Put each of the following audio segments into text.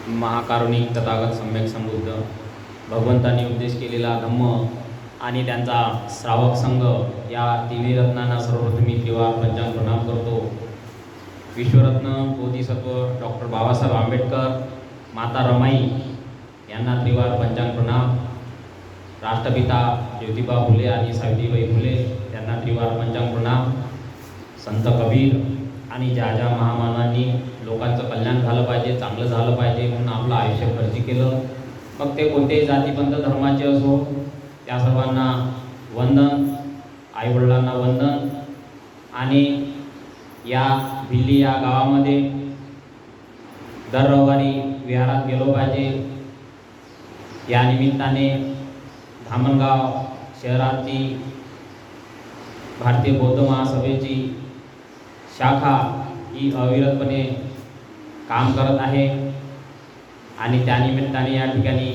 महाकारुणिक तथागत सम्यक संबुद्ध भगवंतांनी उपदेश केलेला धम्म आणि त्यांचा श्रावक संघ या तिन्ही रत्नांना सर्वप्रथम मी त्रिवार पंचांग प्रणाम करतो. विश्वरत्न बोधिसत्व डॉक्टर बाबासाहेब आंबेडकर, माता रमाई यांना त्रिवार पंचांग प्रणाम. राष्ट्रपिता ज्योतिबा फुले आणि सावित्रीबाई फुले त्यांना त्रिवार पंचांग प्रणाम. संत कबीर आणि ज्या ज्या महामानवांनी लोकांचं कल्याण झालं पाहिजे, चांगलं झालं पाहिजे म्हणून आपलं आयुष्य खर्ची केलं, मग ते कोणतेही जातीपंथ धर्माचे असो, त्या सर्वांना वंदन. आईवडिलांना वंदन. आणि या भिल्ली या गावामध्ये दर रविवारी विहारात गेलो पाहिजे. या निमित्ताने धामणगाव शहराची भारतीय बौद्ध महासभेची शाखा ही अविरतपणे काम करत आहे आणि त्यानिमित्ताने या ठिकाणी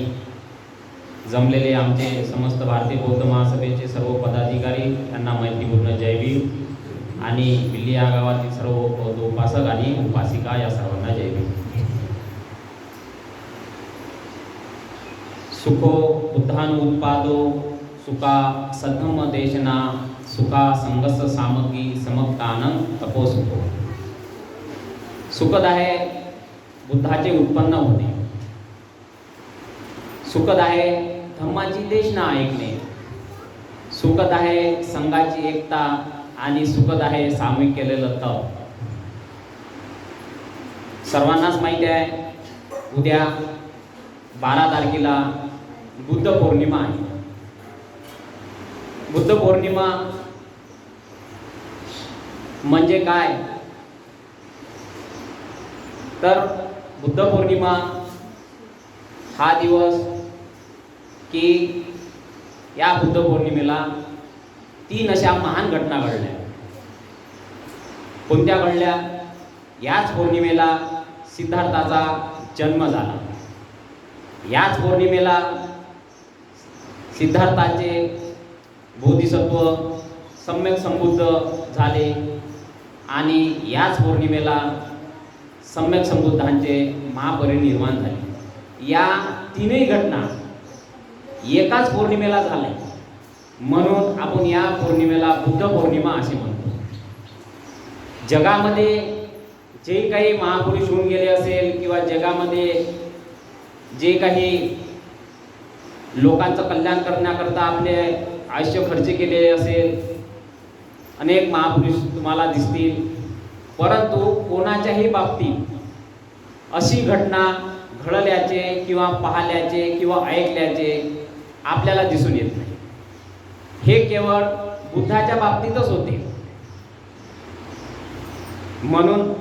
जमलेले आमचे समस्त भारतीय बौद्ध महासभेचे सर्व पदाधिकारी यांना मैत्रीपूर्ण जय भीम आणि भिल्ली या गावातील सर्व बौद्ध उपासक आणि उपासिका या सर्वांना जय भीम. सुखो बुद्धानुत्पादो सुखा सद्धम देशना सुखा संगस सामग्री समक्तानं तपो सुखो. सुखद आहे बुद्धाचे उत्पन्न होणे, सुखद आहे धम्माची देशना ऐकणे, सुखद आहे संघाची एकता आणि सुखद आहे सामूहिक केलेलं तप. सर्वांनाच माहिती आहे उद्या 12 तारखेला बुद्ध पौर्णिमा आहे. बुद्ध पौर्णिमा म्हणजे काय तर बुद्ध पौर्णिमा हा दिवस की या बुद्ध पौर्णिमेला 3 अशा महान घटना घडल्या. कोणत्या घडल्या? याच पौर्णिमेला सिद्धार्थाचा जन्म झाला. याच पौर्णिमेला सिद्धार्थाचे बोधिसत्व सम्यक संबुद्ध झाले आणि याच पौर्णिमेला सम्यक संबुद्धांचे महापरिनिर्वाण झाले. या तीनही घटना एकाच पौर्णिमेला झाल्या म्हणून आपण या पौर्णिमेला बुद्ध पौर्णिमा असे म्हणतो. जगामध्ये जे काही महापुरुष होऊन गेले असेल किंवा जगामध्ये जे काही लोकांचं कल्याण करण्याकरता आपले आयुष्य खर्च केले असेल, अनेक महापुरुष तुम्हाला दिसतील, परंतु कोणाच्याही बाबतीत अशी घटना घडल्याचे किंवा पाहिल्याचे किंवा ऐकल्याचे आपल्याला दिसून येत नाही. हे केवळ बुद्धाच्या बाबतीतच होते. म्हणून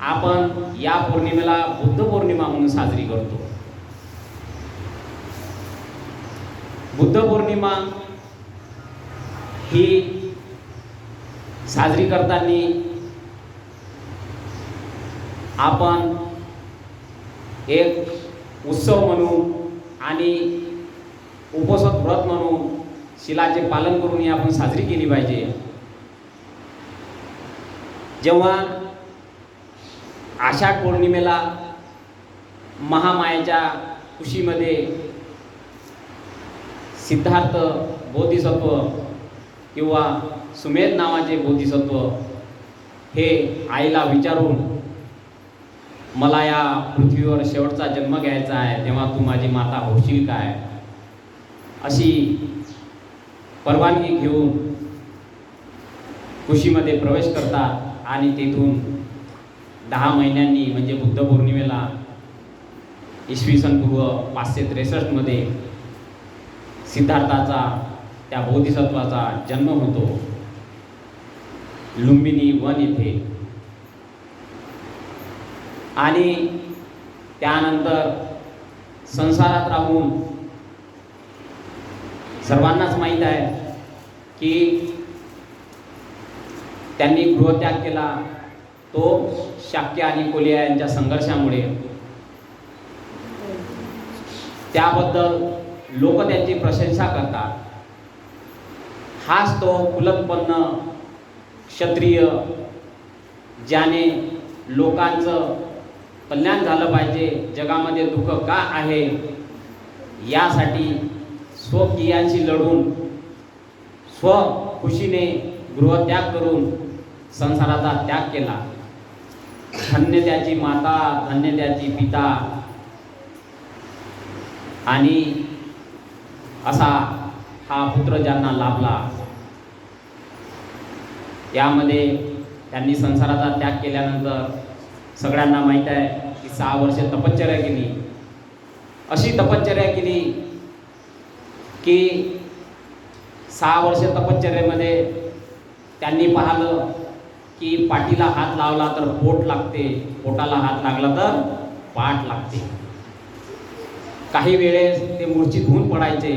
आपण या पौर्णिमेला बुद्ध पौर्णिमा म्हणून साजरी करतो. बुद्ध पौर्णिमा ही साजरी करताना आपण एक उत्सव म्हणून आणि उपवास व्रत म्हणून शिलाचे पालन करून ही आपण साजरी केली पाहिजे. जेव्हा आषाढ पौर्णिमेला महामायेच्या कुशीमध्ये सिद्धार्थ बोधिसत्व किंवा सुमेध नावाचे बोधिसत्व हे आईला विचारून मला या पृथ्वीवर शेवटचा जन्म घ्यायचा आहे, तेव्हा तू माझी माता होशील काय, अशी परवानगी घेऊन कुशीमध्ये प्रवेश करतात आणि तेथून 10 महिन्यांनी म्हणजे बुद्ध पौर्णिमेला इसवी सन पूर्व 563 मध्ये सिद्धार्थाचा त्या बोधिसत्वाचा जन्म होतो लुंबिनी वन येथे. आणि त्यानंतर संसारात राहून सर्वांनाच माहीत आहे की त्यांनी गृहत्याग केला, तो शाक्य आणि कोलिया यांच्या संघर्षामुळे. त्याबद्दल लोक त्यांची प्रशंसा करतात. हाच तो कुलोत्पन्न क्षत्रिय ज्याने लोकांचं कल्याण झालं पाहिजे, जगामध्ये दुःख का आहे, यासाठी स्वकीयांशी लढून स्वखुशीने गृहत्याग करून संसाराचा त्याग केला. धन्य त्याची माता, धन्य त्याची पिता. आणि असा हा पुत्र ज्यांना लाभला, यामध्ये त्यांनी संसाराचा त्याग केल्यानंतर सगळ्यांना माहीत आहे की 6 वर्षे तपश्चर्या केली. अशी तपश्चर्या केली की 6 वर्ष तपश्चर्येमध्ये त्यांनी पाहिलं की पाठीला हात लावला तर पोट लागते, पोटाला हात लागला तर पाठ लागते. काही वेळेस ते मूर्छित होऊन पडायचे.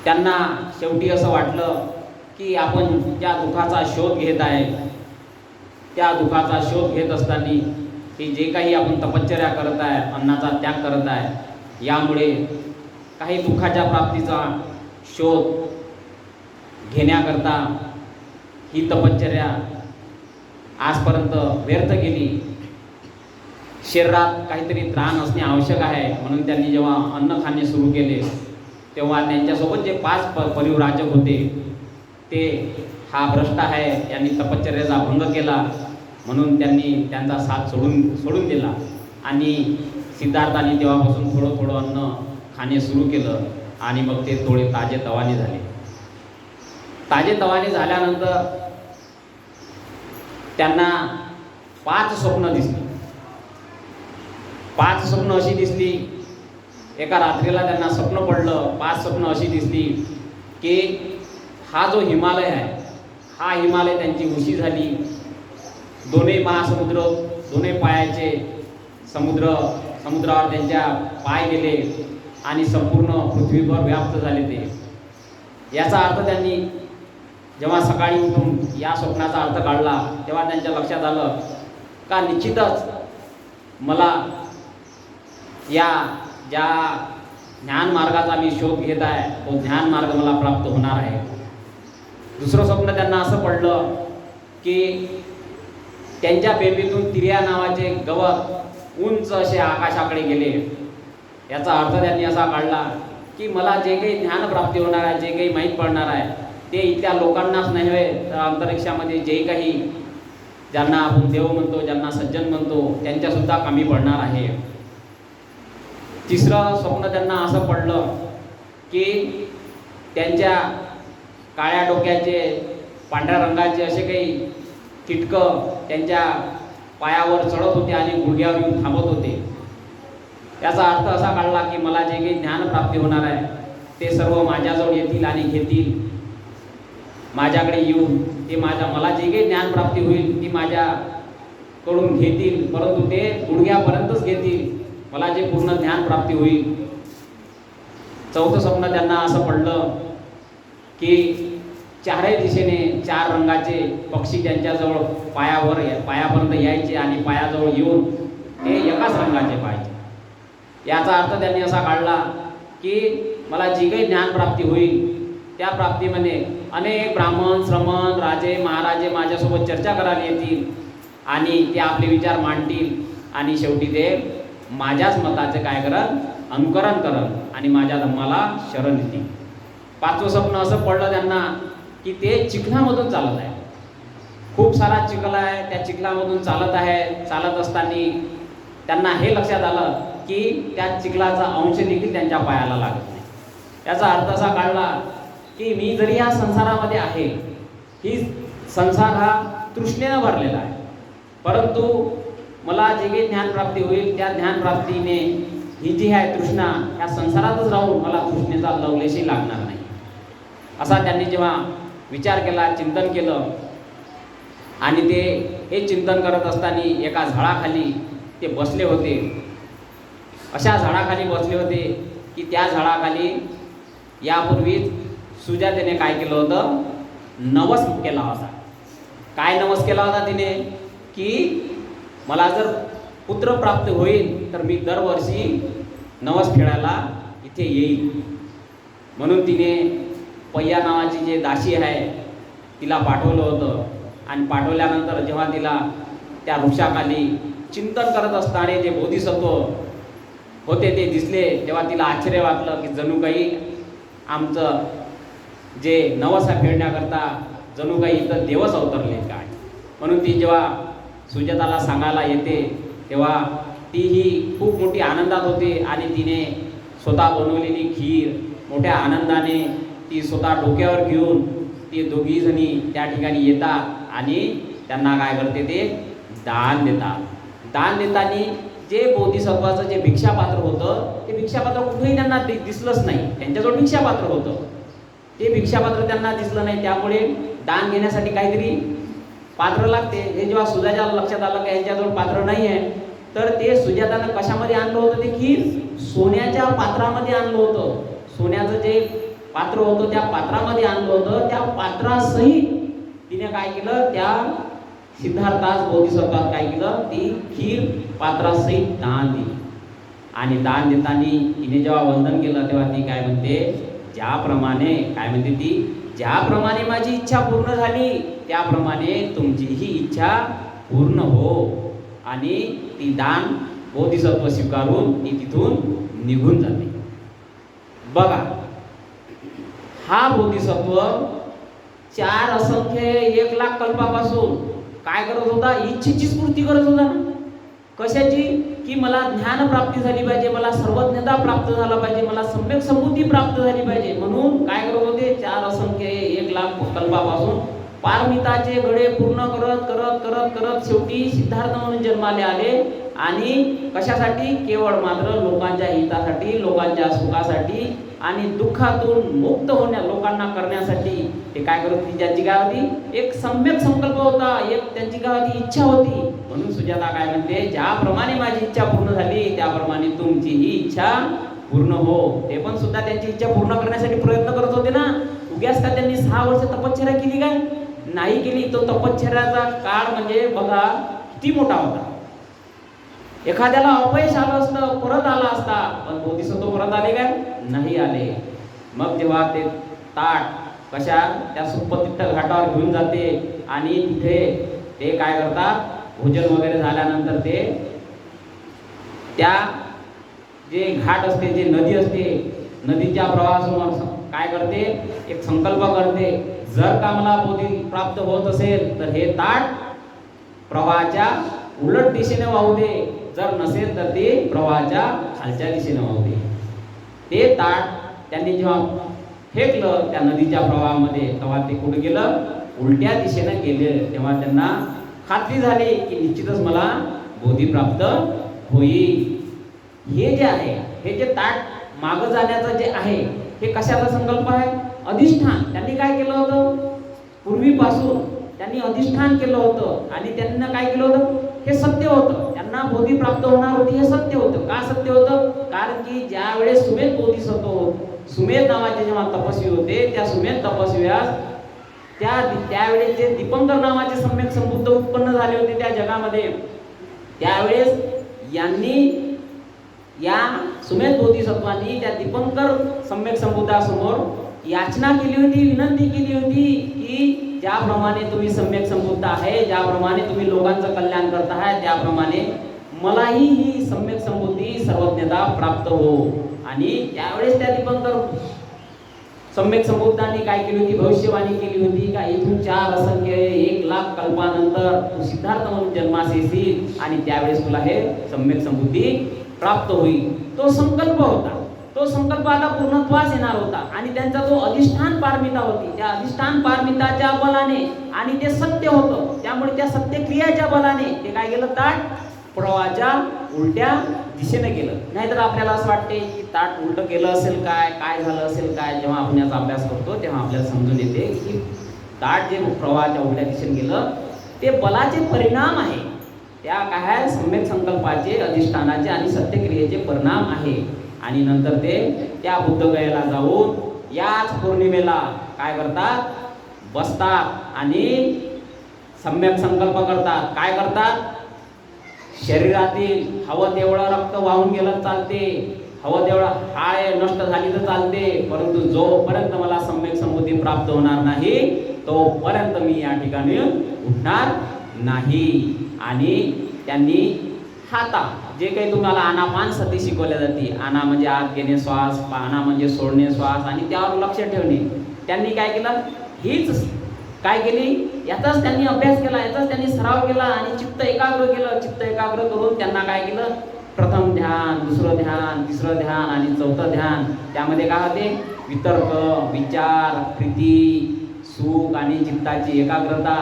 त्यांना शेवटी असं वाटलं की आपण ज्या दुःखाचा शोध घेत आहे, त्या दुःखाचा शोध घेत असताना की जे काही आपण तपश्चर्या करत आहे, अन्नाचा त्याग करत आहे, यामुळे काही दुःखाच्या प्राप्तीचा शोध घेण्याकरता ही तपश्चर्या आजपर्यंत व्यर्थ गेली. शरीरात काहीतरी त्राण असणे आवश्यक आहे, म्हणून त्यांनी जेव्हा अन्न खाणे सुरू केले तेव्हा त्यांच्यासोबत जे 5 परिव्राजक होते ते हा भ्रष्ट आहे, यांनी तपश्चर्याचा भंग केला, म्हणून त्यांनी त्यांचा साथ सोडून दिला. आणि सिद्धार्थाने तेव्हापासून थोडं थोडं अन्न खाणे सुरू केलं आणि मग ते थोडे ताजेतवाने झाले. ताजेतवाने झाल्यानंतर त्यांना 5 स्वप्न दिसली. 5 स्वप्न अशी दिसली, एका रात्रीला त्यांना स्वप्न पडलं. 5 स्वप्न अशी दिसली की हा जो हिमालय आहे, हा हिमालय त्यांची उशी झाली. दोन्ही महासमुद्र, दोन्ही पायाचे समुद्रावर त्यांच्या पाय गेले आणि संपूर्ण पृथ्वीभर व्याप्त झाले ते. याचा अर्थ त्यांनी जेव्हा सकाळी उठून या स्वप्नाचा अर्थ काढला तेव्हा त्यांच्या लक्षात आलं का निश्चितच मला या ज्या ज्ञान मार्गाचा मी शोध घेत आहे, तो ज्ञान मार्ग मला प्राप्त होणार आहे. दुसरं स्वप्न त्यांना असं पडलं की त्यांच्या बेंबीतून तिर्या नावाचे गवत उंच असे आकाशाकडे गेले. याचा अर्थ त्यांनी असा काढला की मला जे काही ज्ञानप्राप्ती होणार आहे, जे काही माहीत पडणार आहे, ते इथल्या लोकांनाच नव्हे तर अंतरिक्षामध्ये जे काही ज्यांना आपण देव म्हणतो, ज्यांना सज्जन म्हणतो, त्यांच्यासुद्धा कमी पडणार आहे. तिसरं स्वप्न त्यांना असं पडलं की त्यांच्या काळ्या डोक्याचे, पांढऱ्या रंगाचे असे काही कीटकं त्यांच्या पायावर चढत होते आणि गुडघ्यावर येऊन थांबत होते. याचा अर्थ असा काढला की मला जे काही ज्ञानप्राप्ती होणार आहे ते सर्व माझ्याजवळ येतील आणि घेतील, माझ्याकडे येऊन ते मला जे काही ज्ञानप्राप्ती होईल ती माझ्याकडून घेतील, परंतु ते गुडघ्यापर्यंतच घेतील, मला जे पूर्ण ज्ञानप्राप्ती होईल. चौथं स्वप्न त्यांना असं पडलं की चारही दिशेने 4 रंगाचे पक्षी त्यांच्याजवळ पायापर्यंत यायचे आणि पायाजवळ येऊन ते एकाच रंगाचे पाहायचे. याचा अर्थ त्यांनी असा काढला की मला जी काही ज्ञानप्राप्ती होईल त्या प्राप्तीमध्ये अनेक ब्राह्मण, श्रमण, राजे, महाराजे माझ्यासोबत चर्चा करायला येतील आणि ते आपले विचार मांडतील आणि शेवटी ते माझ्याच मताचे काय करल, अनुकरण करल आणि माझ्या धम्माला शरण येतील. 5वं स्वप्न असं पडलं त्यांना की ते चिखलामधून चालत आहे. खूप सारा चिखल आहे, त्या चिखलामधून चालत आहे. चालत असताना त्यांना हे लक्षात आलं की त्या चिखलाचा अंश देखील त्यांच्या पायाला लागत नाही. याचा अर्थ असा काढला की मी जरी या संसारामध्ये आहे, ही संसार हा तृष्णेनं भरलेला आहे, परंतु मला जे काही ज्ञानप्राप्ती होईल त्या ज्ञानप्राप्तीने ही जी आहे तृष्णा, या संसारातच राहून मला तृष्णेचा लवलेशही लागणार नाही. असा त्यांनी जेव्हा विचार केला, चिंतन केलं आणि ते हे चिंतन करत असताना एका झाडाखाली ते बसले होते. अशा झाडाखाली बसले होते की त्या झाडाखाली यापूर्वीच सुजातेने काय केलं होतं, नवस केला होता. काय नवस केला होता तिने की मला जर पुत्र प्राप्त होईल तर मी दरवर्षी नवस फेडायला इथे येईल. म्हणून तिने पय्या नावाची जे दासी आहे तिला पाठवलं होतं आणि पाठवल्यानंतर जेव्हा तिला त्या वृक्षाखाली चिंतन करत असताना जे बोधिसत्व होते ते दिसले, तेव्हा तिला आश्चर्य वाटलं की जणू काही आमचं जे नवसा फेडण्याकरता जणू काही इथं देवच अवतरले काय. म्हणून ती जेव्हा सुजाताला सांगायला येते तेव्हा तीही खूप मोठी आनंदात होते आणि तिने स्वतः बनवलेली खीर मोठ्या आनंदाने ती स्वतः डोक्यावर घेऊन ती दोघी जणी त्या ठिकाणी येतात आणि त्यांना काय करते ते दान देतात. दान देताना जे बोधिसत्वाचं जे भिक्षापात्र होतं ते भिक्षापात्र कुठेही त्यांना दिसलंच नाही. त्यांच्याजवळ भिक्षापात्र होतं, ते भिक्षापात्र त्यांना दिसलं नाही. त्यामुळे दान घेण्यासाठी काहीतरी पात्र लागते. हे जेव्हा सुजाताला लक्षात आलं की यांच्याजवळ पात्र नाही आहे, तर ते सुजातानं कशामध्ये आणलं होतं ते खीर सोन्याच्या पात्रामध्ये आणलं होतं. सोन्याचं जे पात्र होतं त्या पात्रामध्ये आणलं होतं. त्या पात्रासहित तिने काय केलं, त्या सिद्धार्थास बोधिसत्वात काय केलं, ती खीर पात्रासहित दान दिली. आणि दान देताना तिने जेव्हा वंदन केलं तेव्हा ती काय म्हणते, ज्याप्रमाणे काय म्हणते ती, ज्याप्रमाणे माझी इच्छा पूर्ण झाली त्याप्रमाणे तुमचीही इच्छा पूर्ण हो. आणि ती दान बोधिसत्व स्वीकारून ती तिथून निघून जाते. बघा, हा बोधिसत्व 4 असंख्य 1 लाख कल्पापासून काय करत होता, इच्छेची स्फूर्ती करत होता ना. कशाची, की मला ज्ञान प्राप्ती झाली पाहिजे, मला सर्वज्ञता प्राप्त झाला पाहिजे, मला सम्यक संबुद्धी प्राप्त झाली पाहिजे. म्हणून काय करत होते, 4 असंख्य 1 लाख कल्पापासून पारमिताचे गडे पूर्ण करत करत करत करत शेवटी सिद्धार्थ म्हणून जन्माले आले. आणि कशासाठी, केवळ मात्र लोकांच्या हितासाठी, लोकांच्या सुखासाठी आणि दुःखातून मुक्त होण्या लोकांना करण्यासाठी ते काय करत होती. ज्यांची काय होती, एक सम्यक संकल्प होता, एक त्यांची काय होती, इच्छा होती. म्हणून सुजाता काय म्हणते, ज्याप्रमाणे माझी इच्छा पूर्ण झाली त्याप्रमाणे तुमचीही इच्छा पूर्ण हो. ते पण सुद्धा त्यांची इच्छा पूर्ण करण्यासाठी प्रयत्न करत होते ना. उग्यास का त्यांनी 6 वर्ष तपश्चर्या केली काय, नाही केली. तो तपश्चर्याचा काळ म्हणजे बघा किती मोठा होता. एखाद्याला अपयश आलं असतं, परत आला असता, पण बोधिसत्व परत आले काय, नाही आले. मग तेव्हा ते ताट कशा त्या सुप्पतिट्ट घाटावर घेऊन जाते आणि तिथे ते काय करतात, भोजन वगैरे झाल्यानंतर ते त्या जे घाट असते, जे नदी असते, नदीच्या प्रवाहासमोर काय करते, एक संकल्प करते, जर का मला बोधी प्राप्त होत असेल तर हे ताट प्रवाहाच्या उलट दिशेने वाहू दे, जर नसेल तर ते प्रवाहाच्या खालच्या दिशेने वाहू दे. ते ताट त्यांनी जेव्हा फेकलं त्या नदीच्या प्रवाहामध्ये तेव्हा ते कुठे गेलं, उलट्या दिशेने गेले. तेव्हा त्यांना खात्री झाली की निश्चितच मला बोधी प्राप्त होईल. हे जे आहे, हे जे ताट मागं जाण्याचं जे आहे, हे कशाचा संकल्प आहे, अधिष्ठान. त्यांनी काय केलं होतं, पूर्वीपासून त्यांनी अधिष्ठान केलं होतं आणि त्यांना काय केलं होतं, हे सत्य होतं. त्यांना बोधी प्राप्त होणार होती, हे सत्य होतं. का सत्य होतं, कारण की ज्या वेळेस सुमेध बोधिसत्व होते, सुमेध नावाचे जेव्हा तपस्वी होते, त्या सुमेध तपस्व्यास त्यावेळेस जे दीपंकर नावाचे सम्यक संबुद्ध उत्पन्न झाले होते त्या जगामध्ये, त्यावेळेस यांनी या सुमेध बोधिसत्वांनी त्या दीपंकर सम्यक संबुद्धासमोर याचना केली होती, विनंती केली होती की ज्याप्रमाणे तुम्ही सम्यक संबुद्ध आहे, ज्याप्रमाणे तुम्ही लोकांचं कल्याण करत आहे, त्याप्रमाणे मलाही ही सम्यक संबुद्धी सर्वज्ञता प्राप्त हो. आणि त्यावेळेस त्या दीपंकर सम्यक संबुद्धांनी काय केली होती, भविष्यवाणी केली होती का इथून 4 असंख्य 1 लाख कल्पानंतर तू सिद्धार्थ म्हणून जन्मास येशील आणि त्यावेळेस तुला हे सम्यक संबुद्धी प्राप्त होईल. तो संकल्प होता, तो संकल्प आता पूर्णत्वास येणार होता. आणि त्यांचा तो अधिष्ठान पारमिता होती, त्या अधिष्ठान पारमिताच्या बलाने आणि ते सत्य होतं, त्यामुळे त्या सत्य क्रियाच्या बलाने ते काय गेलं, ताट प्रवाहाच्या उलट्या दिशेने गेलं. नाहीतर आपल्याला असं वाटते की ताट उलटं केलं असेल काय, काय झालं असेल काय. जेव्हा आपण याचा अभ्यास करतो तेव्हा आपल्याला समजून येते की ताट जे प्रवाहाच्या उलट्या दिशेने गेलं ते बलाचे परिणाम आहे, त्या काय सम्यक संकल्पाचे, अधिष्ठानाचे आणि सत्यक्रियेचे परिणाम आहे. आणि नंतर ते त्या बुद्धगयेला जाऊन याच पौर्णिमेला काय करतात, बसतात आणि सम्यक संकल्प करतात. काय करतात, शरीरातील हवं तेवढं रक्त वाहून गेलं चालते, हवं तेवढं हाय नष्ट झाली तर चालते, परंतु जोपर्यंत मला सम्यक संबुद्धी प्राप्त होणार नाही तोपर्यंत मी या ठिकाणी उठणार नाही. आणि त्यांनी हाता जे काही तुम्हाला आनापानसती शिकवल्या जाते, आना म्हणजे आत घेणे श्वास, पाना म्हणजे सोडणे श्वास आणि त्यावर लक्ष ठेवणे, त्यांनी काय केलं, हीच काय केली, याचाच त्यांनी अभ्यास केला, याचाच त्यांनी सराव केला आणि चित्त एकाग्र केलं. चित्त एकाग्र करून त्यांना काय केलं, प्रथम ध्यान, दुसरं ध्यान, तिसरं ध्यान आणि चौथं ध्यान. त्यामध्ये काय होते, वितर्क, विचार, प्रीती, सुख आणि चित्ताची एकाग्रता,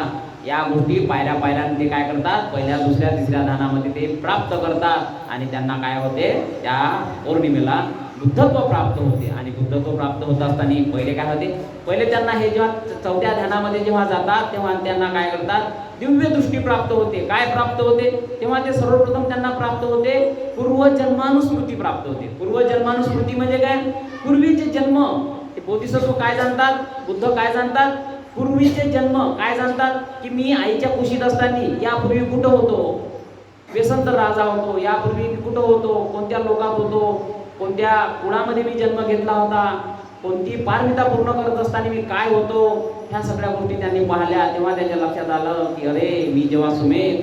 या गोष्टी पायऱ्या पायऱ्याने ते काय करतात, पहिल्या दुसऱ्या तिसऱ्या ध्यानामध्ये ते प्राप्त करतात आणि त्यांना काय होते, त्या पौर्णिमेला बुद्धत्व प्राप्त होते. आणि बुद्धत्व प्राप्त होत असताना पहिले काय होते, पहिले त्यांना हे जेव्हा चौथ्या ध्यानामध्ये जेव्हा जातात तेव्हा त्यांना काय करतात, दिव्य दृष्टी प्राप्त होते. काय प्राप्त होते, तेव्हा ते सर्वप्रथम त्यांना प्राप्त होते पूर्वजन्मानुस्मृती प्राप्त होते. पूर्वजन्मानुस्मृती म्हणजे काय, पूर्वीचे जन्म. ते बोधिसत्व काय जाणतात, बुद्ध काय जाणतात, पूर्वीचे जन्म काय जाणतात, की मी आईच्या कुशीत असताना यापूर्वी कुठं होतो, वेसंतर राजा होतो, यापूर्वी मी कुठं होतो, कोणत्या लोकात होतो, कोणत्या कुळामध्ये मी जन्म घेतला होता, कोणती पारमिता पूर्ण करत असताना मी काय होतो, ह्या सगळ्या गोष्टी त्यांनी पाहिल्या. तेव्हा त्यांच्या लक्षात आलं की अरे, मी जेव्हा सुमेध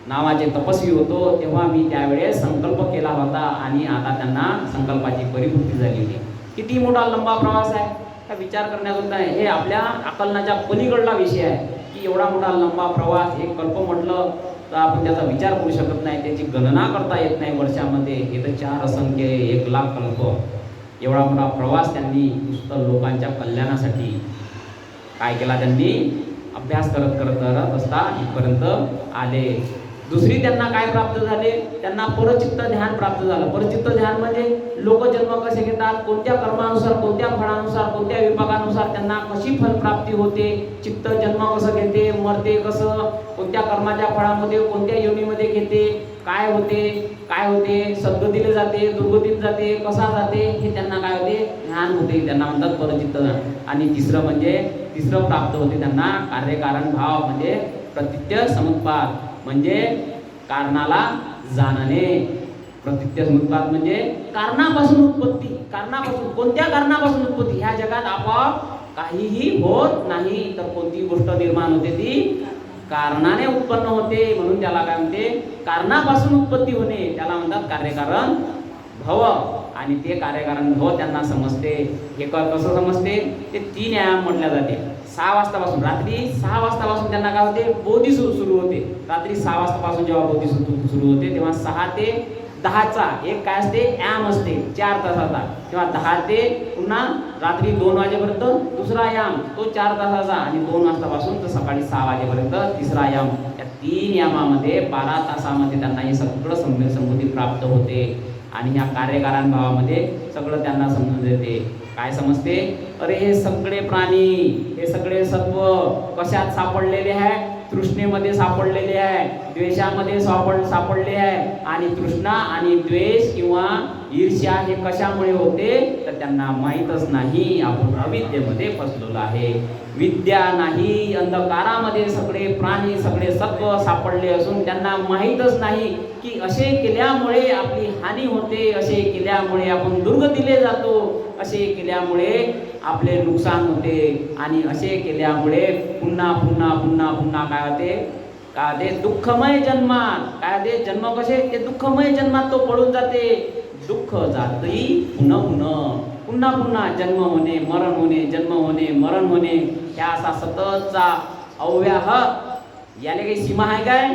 नावाचे तपस्वी होतो तेव्हा मी त्यावेळेस संकल्प केला होता आणि आता त्यांना संकल्पाची परिपूर्ती झाली होती. किती मोठा लंबा प्रवास आहे, हा विचार करण्याजोगा आहे. हे आपल्या आकलनाच्या पलीकडला विषय आहे की एवढा मोठा लंबा प्रवास, एक कल्प म्हटलं तर आपण त्याचा विचार करू शकत नाही, त्याची गणना करता येत नाही वर्षामध्ये. हे तर 4 असंख्य 1,00,000 कल्प. एवढा मोठा प्रवास त्यांनी नुसतं लोकांच्या कल्याणासाठी काय केला, त्यांनी अभ्यास करत करत करत असता इथपर्यंत आले. दुसरी त्यांना काय प्राप्त झाले, त्यांना परचित्त ध्यान प्राप्त झालं. परचित्त ध्यान म्हणजे लोक जन्म कसे घेतात, कोणत्या कर्मानुसार, कोणत्या फळानुसार, कोणत्या विभागानुसार त्यांना कशी फलप्राप्ती होते, चित्त जन्म कसं घेते, मरते कसं, कोणत्या कर्माच्या फळामध्ये, कोणत्या योनीमध्ये घेते, काय होते, सद्गतीला जाते, दुर्गतीला जाते, कसा जाते, हे त्यांना काय होते, ध्यान होते. त्यांना म्हणतात परचित्त ध्यान. आणि तिसरं प्राप्त होते त्यांना कार्यकारण भाव म्हणजे प्रतीत्य समुत्पाद, म्हणजे कारणाला जाणणे. प्रतीत्य समुत्पाद म्हणजे कारणापासून उत्पत्ती. कारणापासून, कोणत्या कारणापासून उत्पत्ती, ह्या जगात आपोआप काहीही होत नाही, तर कोणती गोष्ट निर्माण होते ती कारणाने उत्पन्न होते. म्हणून त्याला काय म्हणते, कारणापासून उत्पत्ती होणे, त्याला म्हणतात कार्यकारण भव. आणि ते कार्यकारण भव त्यांना समजते. हे कसं समजते, ते 3 आयाम म्हटल्या जाते. 6 वाजतापासून, रात्री 6 वाजतापासून त्यांना काय होते, बोधी सुरू होते. रात्री 6 वाजतापासून जेव्हा बोधी सुरू होते तेव्हा 6 ते 10चा एक काय असते, याम असते 4 तासाचा. तेव्हा 10 ते पुन्हा रात्री 2 वाजेपर्यंत दुसरा याम, तो 4 तासाचा. आणि 2 वाजतापासून तर सकाळी 6 वाजेपर्यंत तिसरा याम. या 3 यामामध्ये 12 तासामध्ये त्यांना हे सगळं सम्यक संबुद्धी प्राप्त होते. आणि ह्या कार्यकारण भावामध्ये सगळं त्यांना समजून येते. काय समजते, अरे हे सगळे प्राणी, हे सगळे सत्व कशात सापडलेले आहे, तृष्णेमध्ये सापडलेले आहे, द्वेषामध्ये सापडले आहे. आणि तृष्णा आणि द्वेष किंवा ईर्ष्या हे कशामुळे होते, तर त्यांना माहीतच नाही, आपण अविद्येमध्ये फसलेलो आहे. विद्या नाही, अंधकारामध्ये सगळे प्राणी, सगळे सत्व सापडले असून त्यांना माहीतच नाही की असे केल्यामुळे आपली हानी होते, असे केल्यामुळे आपण दुर्गतीले जातो, असे केल्यामुळे आपले नुकसान होते. आणि असे केल्यामुळे पुन्हा पुन्हा पुन्हा पुन्हा काय होते, का ते दुःखमय जन्मात, काय ते जन्म कसे, ते दुःखमय जन्मात तो पडून जाते. दुःख जाती पुन्हा पुन्हा पुन्हा पुन्हा जन्म होणे, मरण होणे, जन्म होणे, मरण होणे, ह्या असा सततचा अव्याह. याले काही सीमा आहे काय,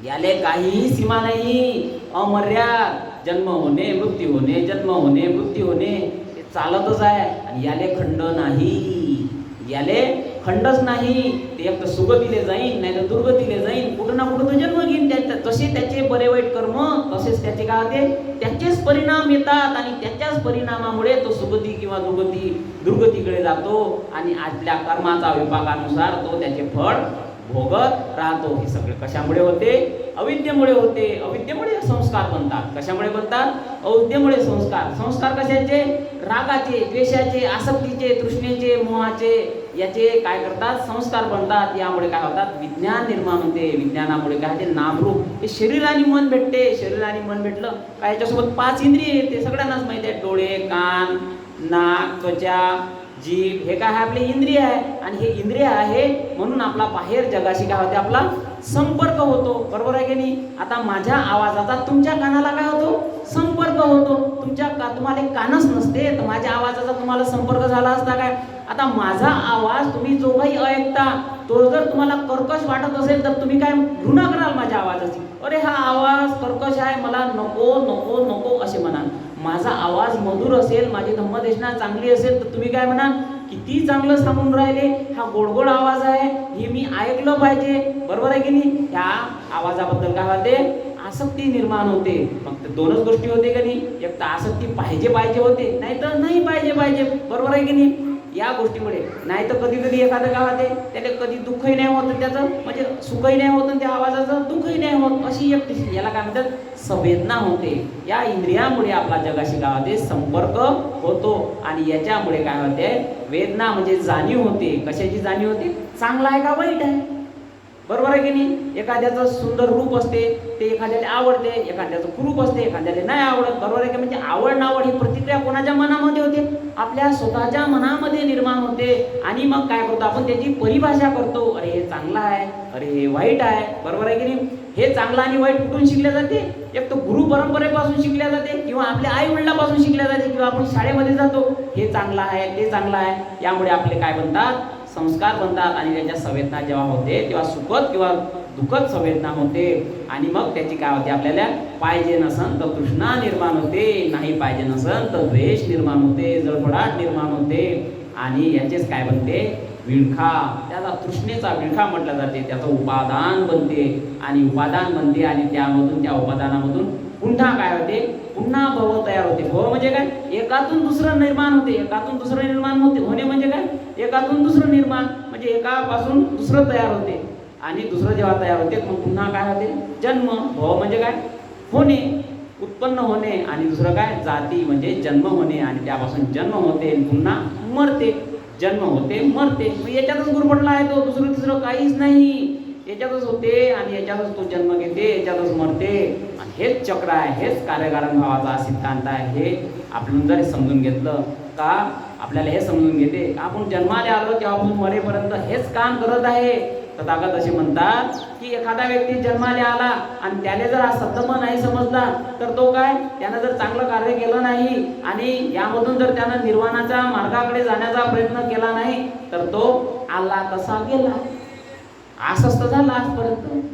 याले काहीही सीमा नाही. अमर्याद जन्म होणे, मृत्यू होणे, जन्म होणे, मृत्यू होणे, हे चालतच आहे. आणि याले खंड नाही, याले खंडच नाही. ते एक तर सुगतीले जाईन, नाही तर दुर्गतीले जाईन, कुठं ना कुठं तो जन्म घेईन. जसे त्याचे बरे वाईट कर्म तसेच त्याचे काय होते, त्याचेच परिणाम येतात. आणि त्याच्याच परिणामामुळे तो सुगती किंवा दुर्गतीकडे जातो. आणि आपल्या कर्माचा विपाकानुसार तो त्याचे फळ भोगत राहतो. हे सगळे कशामुळे होते, अविद्येमुळे होते. अविद्येमुळे संस्कार बनतात. कशामुळे बनतात, अविद्येमुळे संस्कार. संस्कार कशाचे, रागाचे, द्वेषाचे, आसक्तीचे, तृष्णेचे, मोहाचे, याचे काय करतात, संस्कार बनतात. यामुळे काय होतात, विज्ञान निर्माण होते. विज्ञानामुळे काय होते, नामरूप. हे शरीर आणि मन भेटते. शरीर आणि मन भेटलं काय, याच्यासोबत 5 इंद्रिय येते. सगळ्यांनाच माहिती आहे, डोळे, कान, नाक, त्वचा, जीभ हे काय आहे आपले इंद्रिय आहे, आणि हे इंद्रिय आहे म्हणून आपला बाहेर जगाशी काय होते आपला संपर्क होतो, बरोबर आहे की नाही. आता माझ्या आवाजाचा तुमच्या कानाला काय होतो संपर्क होतो. तुम्हाला कानच नसते तर माझ्या आवाजाचा तुम्हाला संपर्क झाला असता काय. आता माझा आवाज तुम्ही जो काही ऐकता तो जर तुम्हाला कर्कश वाटत असेल तर तुम्ही काय घृणा कराल माझ्या आवाजाची, अरे हा आवाज कर्कश आहे मला नको नको नको असे म्हणाल. माझा आवाज मधुर असेल, माझी धम्मदेशना चांगली असेल तर तुम्ही काय म्हणाल किती चांगलं सांगून राहिले, हा गोडगोड आवाज आहे, हे मी ऐकलं पाहिजे, बरोबर आहे की नाही. ह्या आवाजाबद्दल काय होते आसक्ती निर्माण होते. मग ते दोनच गोष्टी होते का नाही, एक तर आसक्ती पाहिजे होते, नाही तर नाही पाहिजे, बरोबर आहे की नाही. या गोष्टीमुळे नाही तर कधी कधी एखादं काय होते त्याला कधी दुःखही नाही होत, त्याचं म्हणजे सुखही नाही होत, त्या आवाजाचं दुःखही नाही होत, अशी एक याला काय म्हणतात संवेदना होते. या इंद्रियामुळे आपला जगाशी काय होते संपर्क होतो, आणि याच्यामुळे काय होते वेदना म्हणजे जाणीव होते. कशाची जाणीव होते, चांगला आहे का वाईट आहे, बरोबर आहे की नाही. एखाद्याचं सुंदर रूप असते ते एखाद्याला आवडते, एखाद्याचं कुरूप असते एखाद्याला नाही आवडत, बरोबर आहे की. म्हणजे आवड नावड ही प्रतिक्रिया कोणाच्या मनामध्ये होते, आपल्या स्वतःच्या मनामध्ये निर्माण होते. आणि मग काय करतो आपण त्याची परिभाषा करतो, अरे हे चांगलं आहे, अरे हे वाईट आहे, बरोबर आहे की नाही. हे चांगलं आणि वाईट कुठून शिकल्या जाते, एक तर गुरु परंपरेपासून शिकल्या जाते, किंवा आपल्या आई वडिलांपासून शिकल्या जाते, किंवा आपण शाळेमध्ये जातो हे चांगलं आहे ते चांगलं आहे. यामुळे आपले काय बनतात संस्कार बनतात, आणि त्याच्या संवेदना जेव्हा होते तेव्हा सुखद किंवा दुःखद संवेदना होते. आणि मग त्याची काय होते आपल्याला पाहिजे नसन तर तृष्णा निर्माण होते, नाही पाहिजे नसन तर द्वेष निर्माण होते, जळफळाट निर्माण होते. आणि याचेच काय बनते विळखा, त्याला तृष्णेचा विळखा म्हटलं जाते, त्याचं उपादान बनते, आणि उपादान बनते, आणि त्यामधून त्या उपादानामधून पुन्हा काय होते पुन्हा भव तयार होते. भव म्हणजे काय, एकातून दुसरं निर्माण होते, एकातून दुसरं निर्माण होणे म्हणजे काय, एकातून दुसरं निर्माण म्हणजे एकापासून दुसरं तयार होते, आणि दुसरं जेव्हा तयार होते मग पुन्हा काय होते जन्म. भव म्हणजे काय होणे, उत्पन्न होणे, आणि दुसरं काय जाती म्हणजे जन्म होणे, आणि त्यापासून जन्म होते पुन्हा मरते, जन्म होते मरते. मग याच्यातच गुरपटला आहे तो, दुसरं तिसरं काहीच नाही, याच्यातच होते आणि याच्यातच तो जन्म घेते, याच्यातच मरते. आणि हेच चक्र आहे, हेच कार्यकारण भावाचा सिद्धांत आहे. हे आपण जर समजून घेतलं का आपल्याला हे समजून घेते आपण जन्माला आलो तेव्हापासून मरेपर्यंत हेच काम करत आहे. तथागत असे म्हणतात की एखादा व्यक्ती जन्माला आला आणि त्याने जर हा सद्धम नाही समजला तर तो काय, त्यानं जर चांगलं कार्य केलं नाही आणि यामधून जर त्यानं निर्वाणाच्या मार्गाकडे जाण्याचा प्रयत्न केला नाही तर तो आला तसा गेला, असंच तर झालं आजपर्यंत,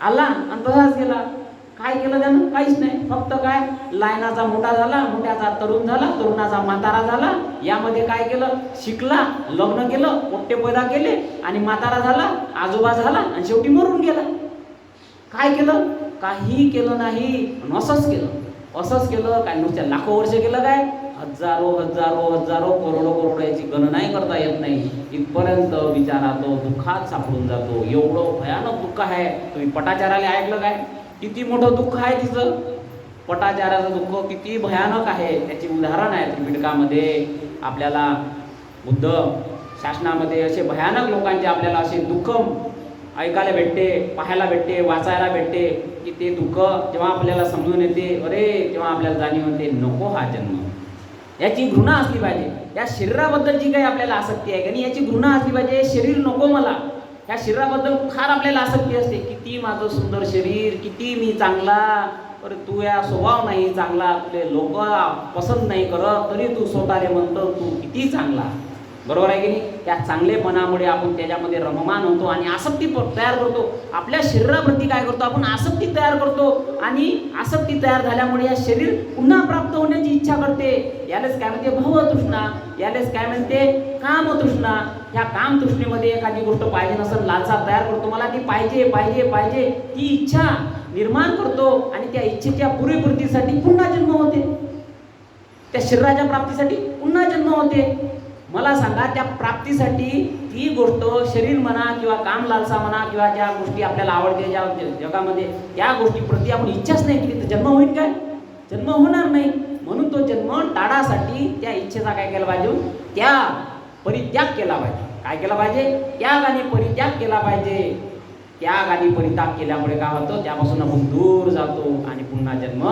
आला आणि तसाच गेला. काय केलं त्यानं, काहीच नाही, फक्त काय लहानाचा मोठा झाला, मोठ्याचा तरुण झाला, तरुणाचा म्हातारा झाला. यामध्ये काय केलं, शिकला, लग्न केलं, मोठे पैदा केले आणि म्हातारा झाला, आजोबा झाला आणि शेवटी मरून गेला. काय केलं, काही केलं नाही, असंच केलं काय, नुसत्या लाखो वर्ष केलं काय, हजारो हजारो हजारो करोडो याची गणनाही करता येत नाही. इथपर्यंत विचारा तो दुःखात सापडून जातो. एवढं भयानक दुःख आहे. तुम्ही पटाचाराला ऐकलं काय, किती मोठं दुःख आहे तिचं, पटाचाराचं दुःख किती भयानक आहे. त्याची उदाहरण आहे त्रिपिटकामध्ये. आपल्याला बुद्ध शासनामध्ये असे भयानक लोकांचे आपल्याला असे दुःख ऐकायला भेटते, पाहायला भेटते, वाचायला भेटते की ते दुःख जेव्हा आपल्याला समजून येते, अरे तेव्हा आपल्याला जाणीव होते नको हा जन्म, याची घृणा असली पाहिजे. या शरीराबद्दल जी काही आपल्याला आसक्ती आहे की याची घृणा असली पाहिजे. शरीर नको मला, ह्या शरीराबद्दल फार आपल्याला आसक्ती असते. किती माझं सुंदर शरीर, किती मी चांगला, अरे तू या स्वभाव नाही चांगला, तुले लोक पसंत नाही करत तरी तू स्वतःला म्हणतो तू किती चांगला, बरोबर आहे की नाही. त्या चांगलेपणामुळे आपण त्याच्यामध्ये रममान होतो आणि आसक्ती तयार करतो. आपल्या शरीराप्रती काय करतो आपण, आसक्ती तयार करतो, आणि आसक्ती तयार झाल्यामुळे या शरीर पुन्हा प्राप्त होण्याची इच्छा करते. यालाच काय म्हणते भवतृष्णा, यालाच काय म्हणते कामतृष्णा. ह्या कामतृष्णेमध्ये एखादी गोष्ट पाहिजे नसेल, लालसा तयार करतो, मला ती पाहिजे पाहिजे पाहिजे, ती इच्छा निर्माण करतो, आणि त्या इच्छेच्या पूर्तीसाठी पुन्हा जन्म होते, त्या शरीराच्या प्राप्तीसाठी पुन्हा जन्म होते. मला सांगा, त्या प्राप्तीसाठी ती गोष्ट शरीर म्हणा किंवा काम लालसा म्हणा किंवा ज्या गोष्टी आपल्याला आवडते ज्या जगामध्ये, त्या गोष्टीप्रती आपण इच्छाच नाही केली तर जन्म होईल काय, जन्म होणार नाही. म्हणून तो जन्म टाळासाठी त्या इच्छेचा काय केला पाहिजे, त्या परित्याग केला पाहिजे. काय केला पाहिजे, त्याग आणि परित्याग केला पाहिजे. त्याग आणि परित्याग केल्यामुळे काय होतं, त्यापासून आपण दूर जातो आणि पुन्हा जन्म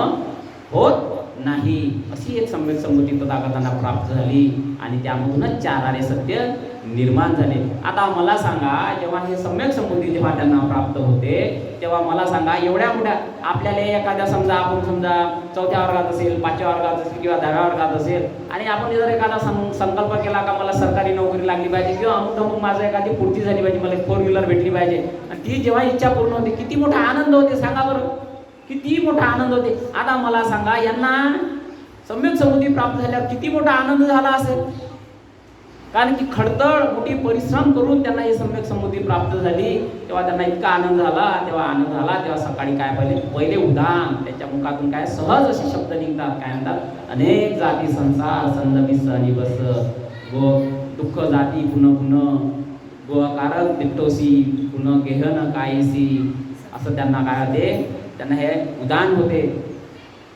होत नाही, अशी एक सम्यक संबुद्धी तथागतांना प्राप्त झाली आणि त्यामधूनच चार आरे सत्य निर्माण झाले. आता मला सांगा, जेव्हा हे सम्यक संबुद्धी जेव्हा त्यांना प्राप्त होते तेव्हा मला सांगा, एवढ्या मोठ्या आपल्याला एखाद्या समजा आपण समजा 4थ्या वर्गात असेल, 5व्या वर्गात असेल किंवा 10व्या वर्गात असेल आणि आपण जर एखादा संकल्प केला का मला सरकारी नोकरी लागली पाहिजे किंवा अमुक माझं एखादी पूर्ती झाली पाहिजे, मला 4 व्हीलर भेटली पाहिजे आणि ती जेव्हा इच्छा पूर्ण होते किती मोठा आनंद होते सांगा बरं, किती मोठा आनंद होते. आता मला सांगा, यांना सम्यक संबुद्धी प्राप्त झाल्यावर किती मोठा आनंद झाला असेल, कारण की खडतळ मोठी परिश्रम करून त्यांना ही सम्यक संबुद्धी प्राप्त झाली. तेव्हा त्यांना इतका आनंद झाला, तेव्हा सकाळी काय पहिले उदान त्यांच्या मुखातून काय सहज असे शब्द निघतात, काय म्हणतात, अनेक जाती संसार संदमिस निवस गो दुःख जाती पुन्हा गो कारक दिट्टोसी पुन्हा गेहन कायसी, असं त्यांना काय होते, त्यांना हे उदान होते.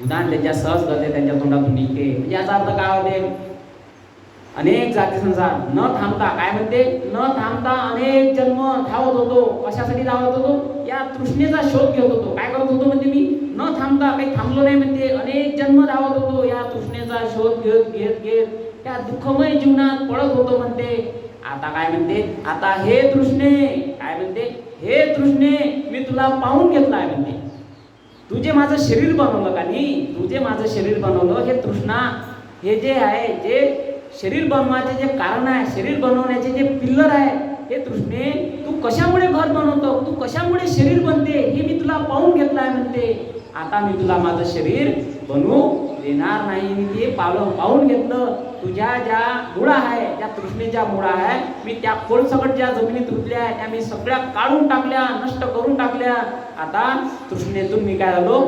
उदान त्यांच्या सहज गते त्यांच्या तोंडातून निघते. म्हणजे याचा अर्थ काय होते, अनेक जाती संसार न थांबता, काय म्हणते, न थांबता अनेक जन्म धावत होतो. कशासाठी धावत होतो, या तृष्णेचा शोध घेत होतो. काय करत होतो म्हणते, मी न थांबता, काही थांबलो नाही म्हणते, अनेक जन्म धावत होतो, या तृष्णेचा शोध घेत त्या दुःखमय जीवनात पडत होतो म्हणते. आता काय म्हणते, आता हे तृष्णे, काय म्हणते, हे तृष्णे मी तुला पाहून घेतला आहे म्हणते. तुझे माझं शरीर बनवलं का नाही, तुझे माझं शरीर बनवलं, हे तृष्णा, हे जे आहे, जे शरीर बनवायचे जे कारण आहे, शरीर बनवण्याचे जे पिल्लर आहे, हे तृष्णे तू कशामुळे घर बनवतो, तू कशामुळे शरीर बनते, हे मी तुला पाहून घेतलं आहे म्हणते. आता मी तुला माझं शरीर बनवू देणार नाही, मी ते पाहून घेतलं. तुझ्या ज्या मुळा आहे, ज्या तृष्णेच्या मुळा आहे, मी त्या खोलसकट ज्या जमिनीत रुतल्या आहे त्या मी सगळ्या काढून टाकल्या, नष्ट करून टाकल्या. आता तृष्णेतून मी काय झालो,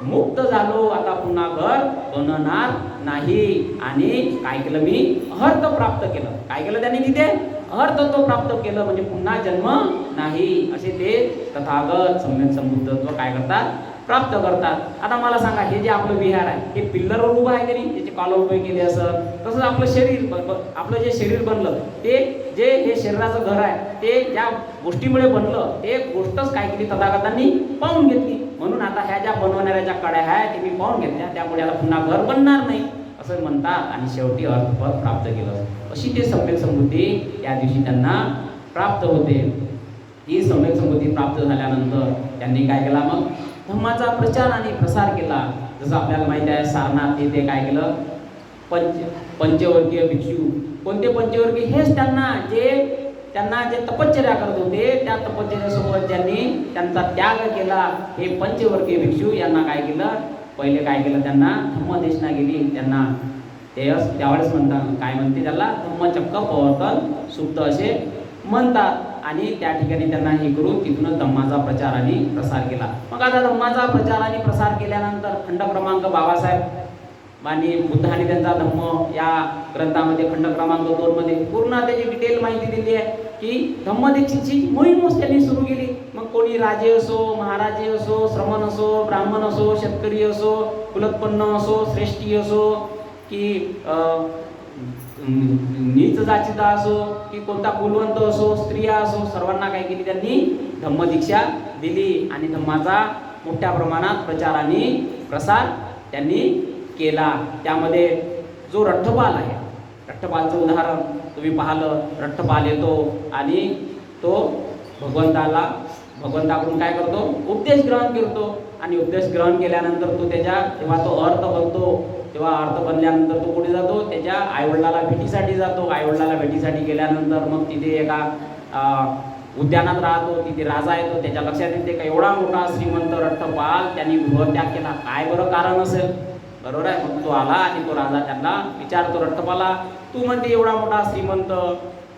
मुक्त झालो. आता पुन्हा घर बनवणार नाही. आणि काय केलं, मी अहर्थ प्राप्त केलं. काय केलं त्यांनी तिथे, अहर्तत्व प्राप्त केलं, म्हणजे पुन्हा जन्म नाही, असे ते तथागत सम्यक संबुद्धत्व काय करतात, प्राप्त करतात. आता मला सांगा, हे जे आपलं विहार आहे, हे पिल्लरवर उभं आहे तरी त्याचे कॉलम उभे केले असं, तसंच आपलं शरीर, आपलं जे शरीर बनलं, ते जे हे शरीराचं घर आहे, ते ज्या गोष्टीमुळे बनलं, ते गोष्टच काय केली, तथागतांनी पाहून घेतली. म्हणून आता ह्या ज्या बनवणाऱ्या ज्या कड्या आहेत ते मी पाहून घेतल्या, त्यामुळे आता पुन्हा घर बनणार नाही असं म्हणतात. आणि शेवटी अर्थपद प्राप्त केलं. अशी ते सम्यक संबुद्धी या दिवशी त्यांना प्राप्त होते. ही सम्यक संबुद्धी प्राप्त झाल्यानंतर त्यांनी काय केला, मग धम्माचा प्रचार आणि प्रसार केला. जसं आपल्याला माहिती आहे, सारनाथ येथे काय केलं, पंचवर्गीय भिक्षू. कोणते पंचवर्गीय, हेच त्यांना जे तपश्चर्या करत होते, त्या तपश्चर्यासोबत ज्यांनी त्यांचा त्याग केला, हे पंचवर्गीय भिक्षू यांना काय केलं, पहिले काय केलं, त्यांना धम्मदेशना गेली. त्यांना त्यावेळेस म्हणतात, काय म्हणते त्याला, धम्मचक्क प्रवर्तन सुप्त असे म्हणतात. आणि त्या ठिकाणी त्यांना हे करून तिथूनच धम्माचा प्रचार आणि प्रसार केला. मग आता धम्माचा प्रचार आणि प्रसार केल्यानंतर खंड क्रमांक बाबासाहेब आणि बुद्ध आणि त्यांचा धम्म या ग्रंथामध्ये खंड क्रमांक 2 मध्ये पूर्ण त्याची डिटेल माहिती दिली आहे की धम्मदीक्षेची मोहीमच त्यांनी सुरू केली. मग कोणी राजे असो, महाराजे असो, श्रमण असो, ब्राह्मण असो, शेतकरी असो, कुलोत्पन्न असो, श्रेष्ठी असो की नीच जातीचा असो की कोणता कुलवंत असो, स्त्रिया असो, सर्वांना काय केली, त्यांनी धम्मदीक्षा दिली आणि धम्माचा मोठ्या प्रमाणात प्रचार आणि प्रसार त्यांनी केला. त्यामध्ये जो रठ्ठपाल आहे, रठ्ठपालचं उदाहरण तुम्ही पाहिलं. रठ्ठपाल येतो आणि तो भगवंताकडून काय करतो, उपदेश ग्रहण करतो. आणि उपदेश ग्रहण केल्यानंतर तो जेव्हा तो अर्थ बनतो, तेव्हा अर्थ बनल्यानंतर तो कुठे जातो, त्याच्या आईवडिलाला भेटीसाठी जातो. आईवडिलाला भेटीसाठी गेल्यानंतर मग तिथे एका उद्यानात राहतो. तिथे राजा येतो. त्याच्या लक्षात येते का एवढा मोठा श्रीमंत रठ्ठपाल त्यांनी गृहत्याग केला, काय बरं कारण असेल, बरोबर आहे. मग तो आला आणि तो राजा त्यांना विचारतो, रठ्ठपाला, तू म्हणते एवढा मोठा श्रीमंत,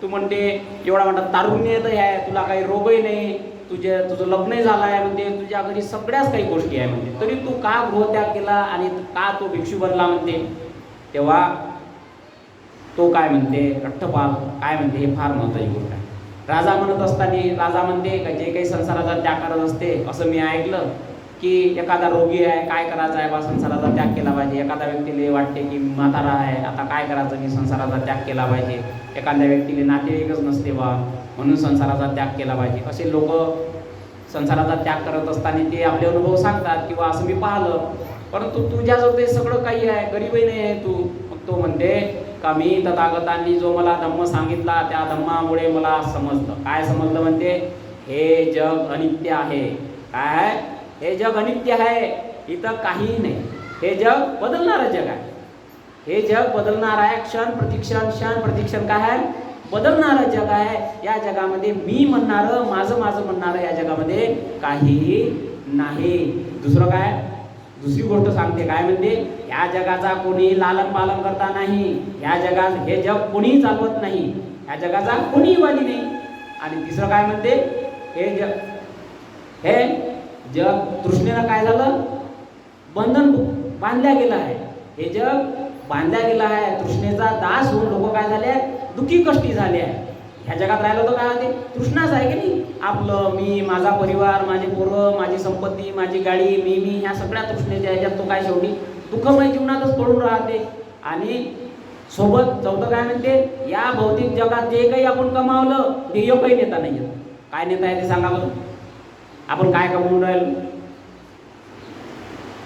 तू म्हणते एवढा मोठा तारुण्य आहे, तुला काही रोगही नाही, तुझं लग्नही झालं आहे, म्हणते तुझ्या घरी सगळ्याच काही गोष्टी आहे म्हणते, तरी तू का गृहत्याग केला आणि का तो भिक्षू बनला म्हणते. तेव्हा तो काय म्हणते, रठ्ठपाल काय म्हणते, हे फार महत्त्वाची गोष्ट आहे. राजा म्हणत असताना राजा म्हणते का जे काही संसाराचा त्याग करत असते, असं मी ऐकलं की एखादा रोगी आहे, काय करायचं आहे बा, संसाराचा त्याग केला पाहिजे. एखाद्या व्यक्तीला वाटते की म्हातारा आहे, आता काय करायचं, मी संसाराचा त्याग केला पाहिजे. एखाद्या व्यक्तीला नातेवाईकच नसते बा, म्हणून संसाराचा त्याग केला पाहिजे. असे लोक संसाराचा त्याग करत असताना ते आपले अनुभव सांगतात किंवा असं मी पाहिलं परंतु तुझ्याजवळ ते सगळं काही आहे, गरीबही नाही आहे तू. मग तो म्हणते का मी तथागतांनी जो मला धम्म सांगितला त्या धम्मामुळे मला समजलं. काय समजलं म्हणते? हे जग अनित्य आहे. काय आहे? हे जग अनित्य आहे, इथं काहीही नाही. हे जग बदलणारं जग आहे. हे जग बदलणार आहे. क्षण प्रतिक्षण काय आहे? बदलणारं जग आहे. या जगामध्ये मी म्हणणारं, माझं म्हणणारं या जगामध्ये काहीही नाही. दुसरं काय? दुसरी गोष्ट सांगते. काय म्हणते? या जगाचा कोणी लालन पालन करता नाही. या जगात हे जग कोणी चालवत नाही. या जगाचा कोणी वाली नाही. आणि तिसरं काय म्हणते? हे जग तृष्णेनं काय झालं? बंधन बांधल्या गेलं आहे. हे जग बांधल्या गेलं आहे. तृष्णेचा दास होऊन लोक काय झाले? दुःखी कष्टी झाले आहे. ह्या जगात राहिलं तर काय होते? तृष्णाच आहे की नाही? आपलं, मी, माझा परिवार, माझे पोरं, माझी संपत्ती, माझी गाडी, मी ह्या सगळ्या तृष्णेच्या ह्याच्यात तो काय शेवटी दुःखमय जीवनातच पडून राहते. आणि सोबत चौथं काय म्हणते? या भौतिक जगात जे काही आपण कमावलं ते एकही नेता नाही येत. काय नेता आहे ते सांगा बरं. आपण काय कमवून राहिलो?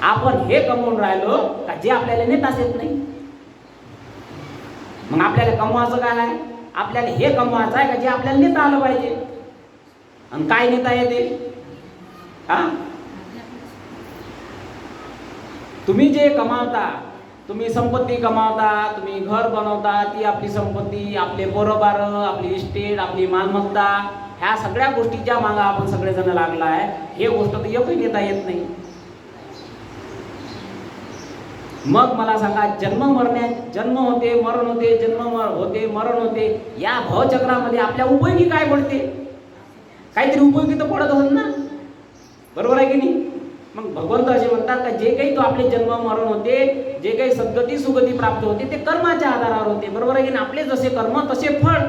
आपण हे कमवून राहिलो का जे आपल्याला नेताच येत नाही. मग आपल्याला कमवायचं काय आहे? आपल्याला हे कमवायचं आहे का जे आपल्याला नेता आलं पाहिजे. आणि काय नेता येते? तुम्ही जे कमावता, तुम्ही संपत्ती कमावता, तुम्ही घर बनवता, ती आपली संपत्ती, आपले बरोबर, आपली इस्टेट, आपली मालमत्ता, ह्या सगळ्या गोष्टीच्या मागे आपण सगळेजण लागला आहे. हे गोष्ट तर एकही नेता येत नाही. मग मला सांगा, जन्म होते, मरण होते, मरण होते. या भवचक्रामध्ये आपल्या उपयोगी काय पडते? काहीतरी उपयोगी तर पडत असत ना, बरोबर आहे की नाही? मग भगवंत असे म्हणतात का जे काही तो आपले जन्म मरण होते, जे काही सद्गती सुगती प्राप्त होते ते कर्माच्या आधारावर होते, बरोबर आहे की नाही? आपले जसे कर्म तसे फळ.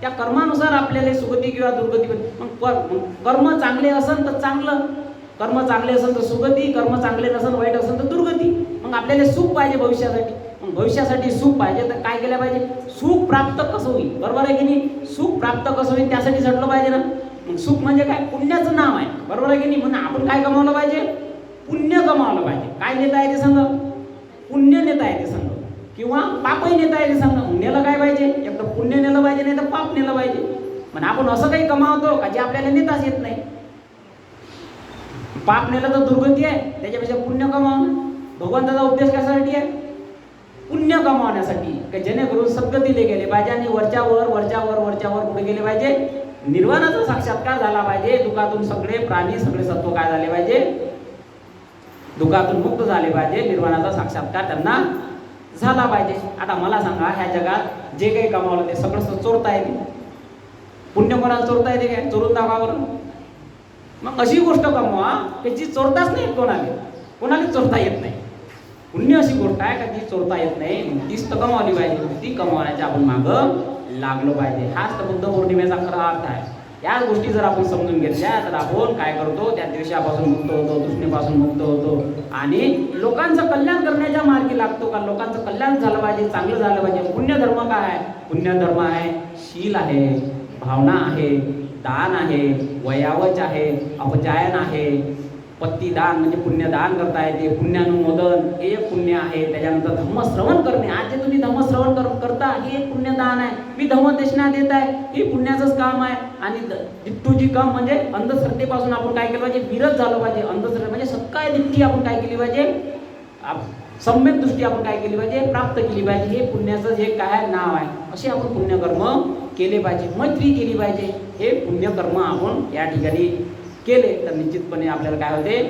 त्या कर्मानुसार आपल्याला सुगती किंवा दुर्गती. मग कर्म चांगले असेल तर चांगलं, कर्म चांगले असेल तर सुगती, कर्म चांगले नसेल, वाईट असेल तर दुर्गती. मग आपल्याला सुख पाहिजे भविष्यासाठी. मग भविष्यासाठी सुख पाहिजे तर काय केलं पाहिजे? सुख प्राप्त कसं होईल, बरोबर आहे की नाही? सुख प्राप्त कसं होईल त्यासाठी झटलं पाहिजे ना. मग सुख म्हणजे काय? पुण्याचं नाव आहे, बरोबर आहे की नाही? म्हणून आपण काय कमावलं पाहिजे? पुण्य कमावलं पाहिजे. काय नेता येते संघ? पुण्य नेता येते संघ, किंवा पापही नेता येते संघ. नेलं काय पाहिजे? एक तर पुण्य नेलं पाहिजे, नाही तर पाप नेलं पाहिजे. पण आपण असं काही कमावतो का जे आपल्याला नेताच येत नाही. पाप नेलं तर दुर्गती आहे, त्याच्यापेक्षा पुण्य कमावणं. भगवंताचा उद्देश कशासाठी आहे? पुण्य कमावण्यासाठी, की जेणेकरून सद्गतीले गेले पाहिजे आणि वरच्यावर कुठे गेले पाहिजे? निर्वाणाचा साक्षात्कार झाला पाहिजे. दुःखातून सगळे प्राणी, सगळे सत्व काय झाले पाहिजे? दुःखातून मुक्त झाले पाहिजे. निर्वाणाचा साक्षात्कार त्यांना झाला पाहिजे. आता मला सांगा, ह्या जगात जे काही कमावलं ते सगळं चोरता येते? पुण्य कोणाला चोरता येते काय? चोरून दाखवावर. मग अशी गोष्ट कमवा की जी चोरताच नाही, कोणाला चोरता येत नाही. पुण्य अशी गोष्ट आहे का जी चोरता येत नाही, तीच तर कमावली पाहिजे. ती कमावण्याच्या आपण मागं लागलो पाहिजे. हाच तर बुद्ध पौर्णिमेचा खरा अर्थ आहे. या गोष्टी जर आपण समजून घेतल्या तर आपण काय करतो? त्या द्वेषापासून मुक्त होतो, तृष्णेपासून मुक्त होतो आणि लोकांचं कल्याण करण्याच्या मार्गी लागतो. का लोकांचं कल्याण झालं पाहिजे, चांगलं झालं पाहिजे. पुण्यधर्म काय आहे? पुण्यधर्म आहे शील आहे, भावना आहे, दान आहे, वयावच आहे, अपजायन आहे, पत्तीदान म्हणजे पुण्यदान करता येते, पुण्यानुमोदन हे एक पुण्य आहे. त्याच्यानंतर धम्मश्रवण करणे, आज जे तुम्ही धम्मश्रवण करता हे एक पुण्यदान आहे. मी धम्मदेशना देत आहे, हे पुण्याचंच काम आहे. आणि दिट्टूजी काम म्हणजे अंधश्रद्धेपासून आपण काय केलं पाहिजे? विरत झालं पाहिजे. अंधश्रद्धे म्हणजे सत्काय दिट्ठी आपण काय केली पाहिजे? सम्यक दृष्टी आपण काय केली पाहिजे? प्राप्त केली पाहिजे. हे पुण्याचं जे काय नाव आहे, असे आपण पुण्यकर्म केले पाहिजे. मैत्री केली पाहिजे. हे पुण्यकर्म आपण या ठिकाणी केले तर निश्चितपणे आपल्याला काय होते?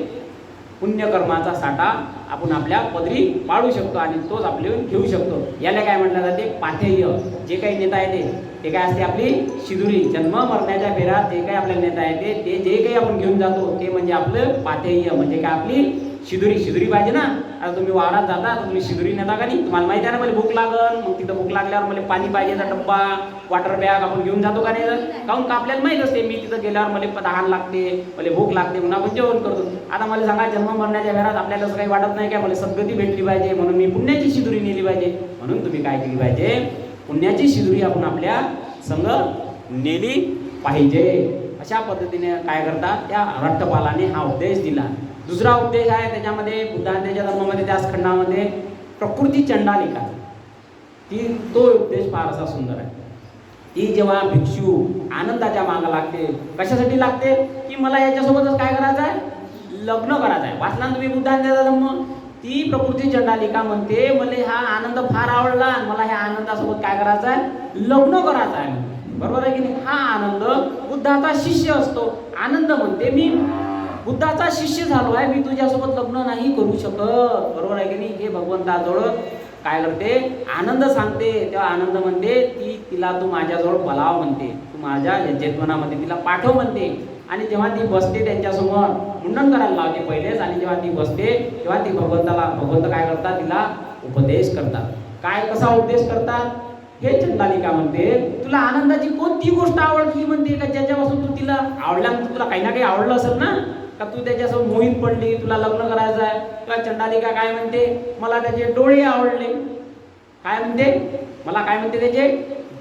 पुण्यकर्माचा साठा आपण आपल्या पदरी पाडू शकतो आणि तोच आपले घेऊ शकतो. याला काय म्हटलं जाते? पाथेय. जे काही नेता येते ते काय असते? आपली शिदुरी. जन्म मरण्याच्या फेऱ्यात जे काही आपल्याला नेता येते ते जे काही आपण घेऊन जातो ते म्हणजे आपलं पाथेय. म्हणजे काय? आपली शिदुरी पाहिजे ना. आता तुम्ही वावरात जाता तर तुम्ही शिदुरी नेता का नाही? तुम्हाला माहिती आहे ना, मला भूक लागल, मग तिथं भूक लागल्यावर मला पाणी पाहिजे तर डब्बा, वॉटर बॅग आपण घेऊन जातो का नाही? काहून का? आपल्याला माहीत असते मी तिथं गेल्यावर मला तहान लागते, मला भूक लागते, म्हणून आपण जेवण करतो. आता मला सांगा, जन्म मरण्याच्या वेळात आपल्याला असं काही वाटत नाही का मला सद्गती भेटली पाहिजे म्हणून मी पुण्याची शिदुरी नेली पाहिजे? म्हणून तुम्ही काय केली पाहिजे? पुण्याची शिदुरी आपण आपल्या संग नेली पाहिजे. अशा पद्धतीने काय करतात त्या रट्टपालाने हा उपदेश दिला. दुसरा उपदेश आहे त्याच्यामध्ये बुद्धांच्या धर्मामध्ये त्याच खंडामध्ये प्रकृती चंडालिका, तो उपदेश फारसा सुंदर आहे. ती जेव्हा भिक्षू आनंदाच्या मागे लागते, कशासाठी लागते की मला याच्यासोबतच काय करायचं आहे, लग्न करायचं आहे. वाचला तुम्ही बुद्धांचा धर्म. ती प्रकृती चंडालिका म्हणते मला हा आनंद फार आवडला आणि मला ह्या आनंदासोबत काय करायचं आहे, लग्न करायचं आहे. बरोबर आहे की नाही. हा आनंद बुद्धाचा शिष्य असतो. आनंद म्हणते मी बुद्धाचा शिष्य झालो आहे, मी तुझ्यासोबत लग्न नाही करू शकत. बरोबर आहे की नाही. हे भगवंताजवळ काय करते, आनंद सांगते. तेव्हा आनंद म्हणते तिला तू माझ्याजवळ बोलाव म्हणते, तू माझ्या जेवणामध्ये तिला पाठव म्हणते. आणि जेव्हा ती बसते त्यांच्यासमोर मुंडन करायला लावते पहिलेच, आणि जेव्हा ती बसते तेव्हा ती भगवंत काय करतात, तिला उपदेश करतात. काय कसा उपदेश करतात, हे चंडालिका म्हणते तुला आनंदाची कोणती गोष्ट आवडली म्हणते का ज्याच्यापासून तू तिला आवडला, तुला काही ना काही आवडलं असेल ना, का तू त्याच्यासोबत मोहित पडली, तुला लग्न करायचं आहे. किंवा चंडालिका काय म्हणते, मला त्याचे डोळे आवडले. काय म्हणते, मला काय म्हणते, त्याचे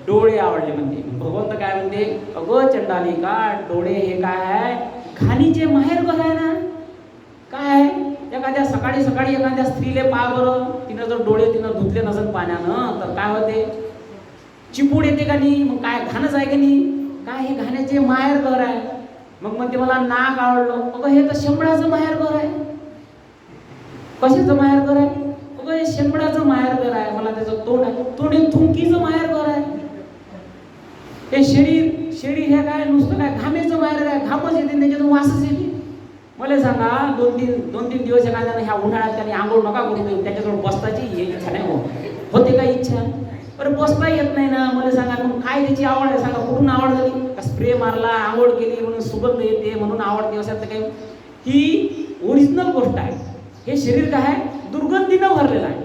डोळे आवडले म्हणते. भगवंत काय म्हणते, अगं चंडालिका, डोळे हे काय आहे, घाणीचे माहेर घर आहे ना. काय एखाद्या सकाळी सकाळी एखाद्या स्त्रीले पहा बरं, तिनं जर डोळे तिनं धुतले नसेल पाण्यानं तर काय होते, चिपूड येते का नाही, मग काय घाणच आहे का नाही. काय हे घाण्याचे माहेर घर आहे. मग म्हणते मला नाक आवडलं. अगं हे तर शेंबडाचं माहेर घर आहे. कशाचं माहेर घर आहे, अगं हे शेंबडाचं माहेर घर आहे. मला त्याचं तोंड आहे, तोंड हे थुंकीचं माहेर घर आहे. हे शरीर हे काय नुसतं काय घामेचं माहेर आहे, घामच येते त्याच्यातून वासच येते. मला सांगा दोन तीन दिवस एखाद्यानं ह्या उन्हाळ्यात त्यांनी आंघोळ नका करू, त्याच्याजवळ बसताची इच्छा नाही होते का इच्छा, बरं बसता येत नाही ना. मला सांगा मग काय त्याची आवड आहे, सांगा कुठून आवड झाली, का स्प्रे मारला, आंघोळ केली म्हणून सुगंध येते म्हणून आवडते असं काही. ही ओरिजिनल गोष्ट आहे. हे शरीर काय आहे, दुर्गंधीनं भरलेलं आहे.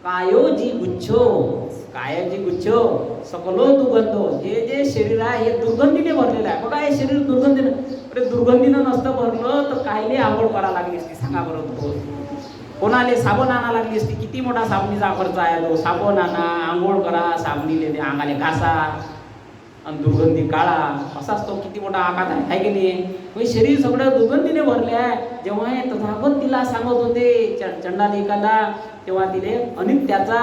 कायोजी गुच्छो, कायाजी गुच्छो सकलो दुर्गंधो. हे जे शरीर आहे हे दुर्गंधीने भरलेलं आहे. बघा हे शरीर दुर्गंधीनं, अरे दुर्गंधीनं नसतं भरलं तर कायले आंघोळ करायला लागली असती सांगा बरं. कोणाले साबण आणा लागली असती, किती मोठा साबणीचा खर्च आहे तो. साबण आणा, आंघोळ करा, साबणीले ते अंगाले घासा आणि दुर्गंधी काढा, असाच तो किती मोठा आघात आहे की नाही. हे शरीर सगळं दुर्गंधीने भरले आहे. जेव्हा हे तथागत तिला सांगत होते चंडालिकाला, तेव्हा तिने अनित्याचा,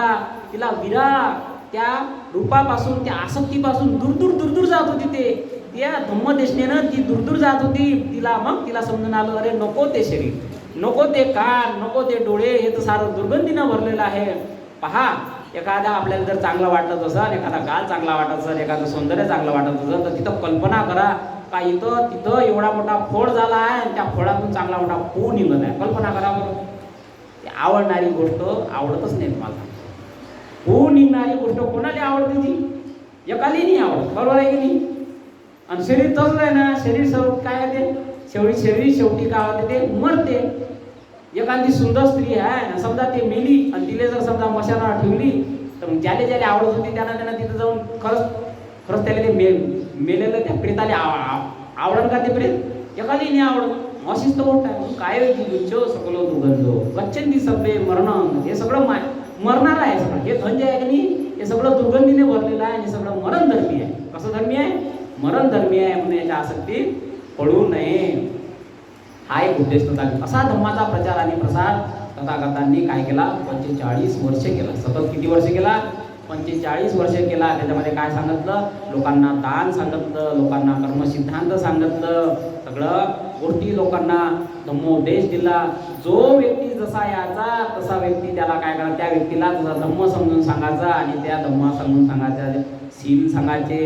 तिला विराग, त्या रूपापासून, त्या आसक्तीपासून दूर जात होती. ते त्या धम्मदेशनेनं ती दूर जात होती. तिला समजून आलं, अरे नको ते शरीर, नको ते कान, नको ते डोळे, हे तर सारं दुर्गंधीनं भरलेलं आहे. पहा, एखादा आपल्याला जर चांगलं वाटत असेल, एखादा गाल चांगला वाटत असेल, एखादं सौंदर्य चांगलं वाटत असेल, तर तिथं कल्पना करा का तिथं एवढा मोठा फोड झाला आहे आणि त्या फोडातून चांगला मोठा पू निघत आहे. कल्पना करा बरं. आवडणारी गोष्ट आवडतच नाही तुम्हाला. पू निघणारी गोष्ट कोणाला आवडते, ती एकाली नाही आवडत. बरोबर आहे की नाही. आणि शरीर तसंच आहे ना. शरीर काय आहे ते, शेवटी काय होते, ते मरते. एखादी सुंदर स्त्री आहे, समजा ते मेली आणि तिला जर समजा मशानावर ठेवली, तर मग ज्याला आवडत होती त्यांना तिथं जाऊन खरंच त्याला ते मेलेलं त्या प्रेताला आवडत का ते प्रेत, एखादी नाही आवडत. अशीच तर गोष्ट आहे. काय गुच्छो सकलो दुर्गंधो गच्छन्ति सर्वे मरणं. हे सगळं मरणार आहे. सगळं हे धन जे आहे की नाही, हे सगळं दुर्गंधीने भरलेलं आहे. हे सगळं मरणधर्मी आहे. कसं धर्मी आहे, मरणधर्मी आहे. म्हणून याच्या आसक्ती पडू नये. हा एक उद्देश होता. असा धम्माचा प्रचार आणि प्रसार तथागतांनी काय केला, 45 वर्ष केला. सतत किती वर्ष केला, 45 वर्ष केला. त्याच्यामध्ये काय सांगितलं, लोकांना दान सांगितलं, लोकांना कर्मसिद्धांत सांगितलं, सगळं गोष्टी लोकांना धम्मोपदेश दिला. जो व्यक्ती जसा याचा तसा व्यक्ती त्याला काय करा, त्या व्यक्तीला धम्म समजून सांगायचा आणि त्या धम्मा समजून सांगायचा. शील सांगायचे,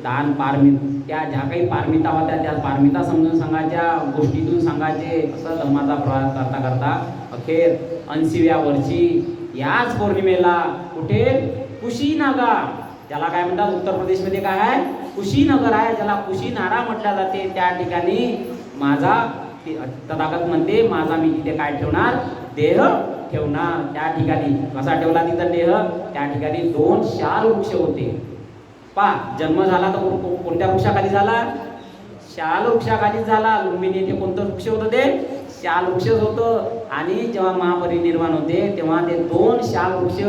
दान पारमित, त्या ज्या काही पारमिता होत्या त्या पारमिता समजून सांगायच्या, गोष्टीतून सांगायचे. असं धम्माचा प्रवास करता करता अखेर 80व्या वर्षी याच पौर्णिमेला कुठे, कुशीनागा, ज्याला काय म्हणतात उत्तर प्रदेशमध्ये काय आहे, कुशीनगर आहे, ज्याला कुशीनारा म्हटल्या जाते. त्या ठिकाणी माझा तथागत म्हणते, माझा मी तिथे काय ठेवणार, देह ठेवणार. त्या ठिकाणी कसा ठेवला तिथं देह, त्या ठिकाणी 2 शाल वृक्ष होते. जन्म झाला तर कोणत्या वृक्षाखाली झाला, शाल वृक्षाखाली झाला. लुंबिनी येथे कोणतं वृक्ष होतं, ते शाल वृक्षच होतं. आणि जेव्हा महापरिनिर्वाण होते तेव्हा ते 2 शाल वृक्ष,